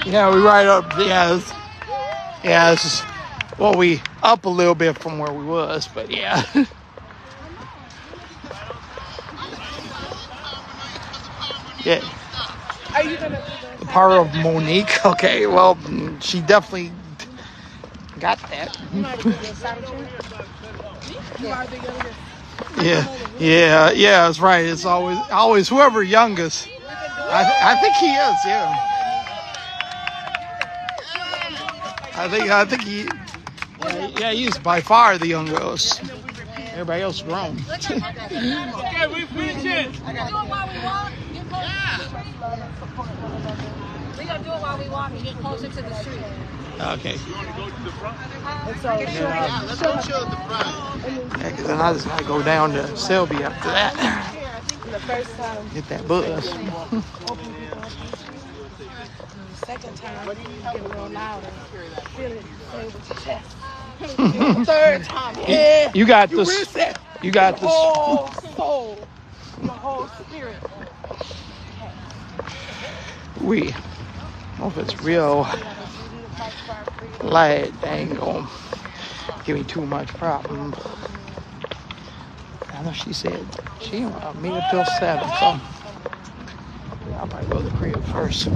Yeah, we right up. Yeah, this is, well, we up a little bit from where we was, but yeah. Yeah. The power of Monique. Okay, well, she definitely got that. Yeah, that's right. It's always whoever youngest. I think he is, yeah. I think he, yeah, he's by far the youngest. Everybody else grown. Okay, we finish it. Do it while we walk. We're going to do it while we walk and get closer to the street. Okay. You want to go to the front? Yeah, let's go chill at the front. Yeah, because then I just gotta go down to Selby after that. Get that bus. Second time, you get a little louder. Feel it, say it with your chest. Third time, yeah. You got this. You got your this. whole soul, your whole spirit. We. Well, if it's real light, they ain't gonna give me too much problem. I know she said she didn't want to meet up till 7, so I'll probably go to the crib first.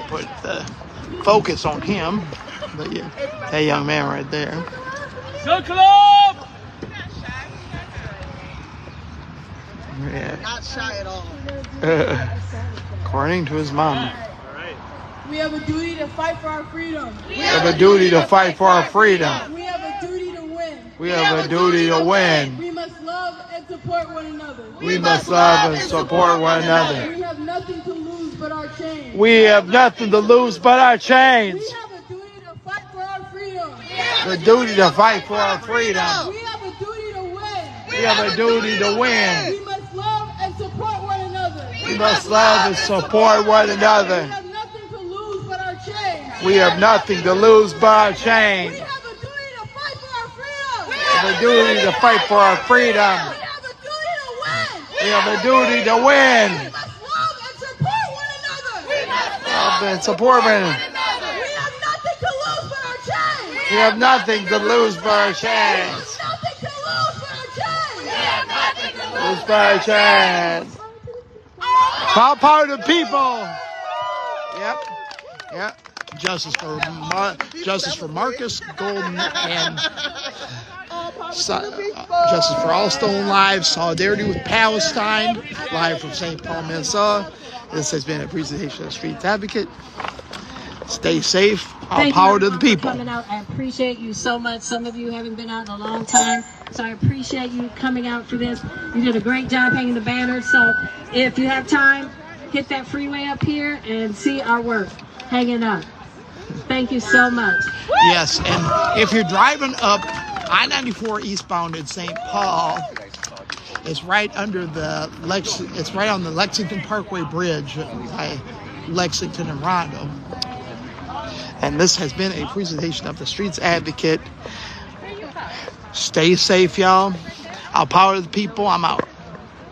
Put the focus on him, but yeah, that young man right there. Yeah. Not shy at all. According to his mom. We have a duty to fight for our freedom. We have a duty to fight for our freedom. We have a duty to win. We have a duty to win. We must love and support one another. We must love and support one another. We have nothing to lose but our chains. We have nothing to lose but our chains. We have a duty to fight for our freedom. The duty to fight for our freedom. We have a duty to win. We have a duty to win. We must love and support one another. We must love and support one another. We have nothing to lose but our chains. We have nothing to lose but our chains. We have a duty to fight for our freedom. We have a duty to fight for our freedom. We have a duty to win. We have a duty to win. We must love and support one another. We must Love and support one another. We have nothing to lose but our chains. We have nothing to lose but our chains. We have nothing to lose but our chains. Lose but our chains. Proud part of the people. Yep. Yep. Justice for Marcus Golden and Justice for All Stolen Lives. Solidarity with Palestine. Live from St. Paul, Minnesota. This has been a presentation of the Streets Advocate. Stay safe. All power to the people. Coming out. I appreciate you so much. Some of you haven't been out in a long time, so I appreciate you coming out for this. You did a great job hanging the banners. So if you have time, hit that freeway up here and see our work hanging up. Thank you so much. Yes, and if you're driving up I-94 eastbound in St. Paul, it's right under the it's right on the Lexington Parkway Bridge by Lexington and Rondo. And this has been a presentation of the Streets Advocate. Stay safe, y'all. I'll power the people. I'm out.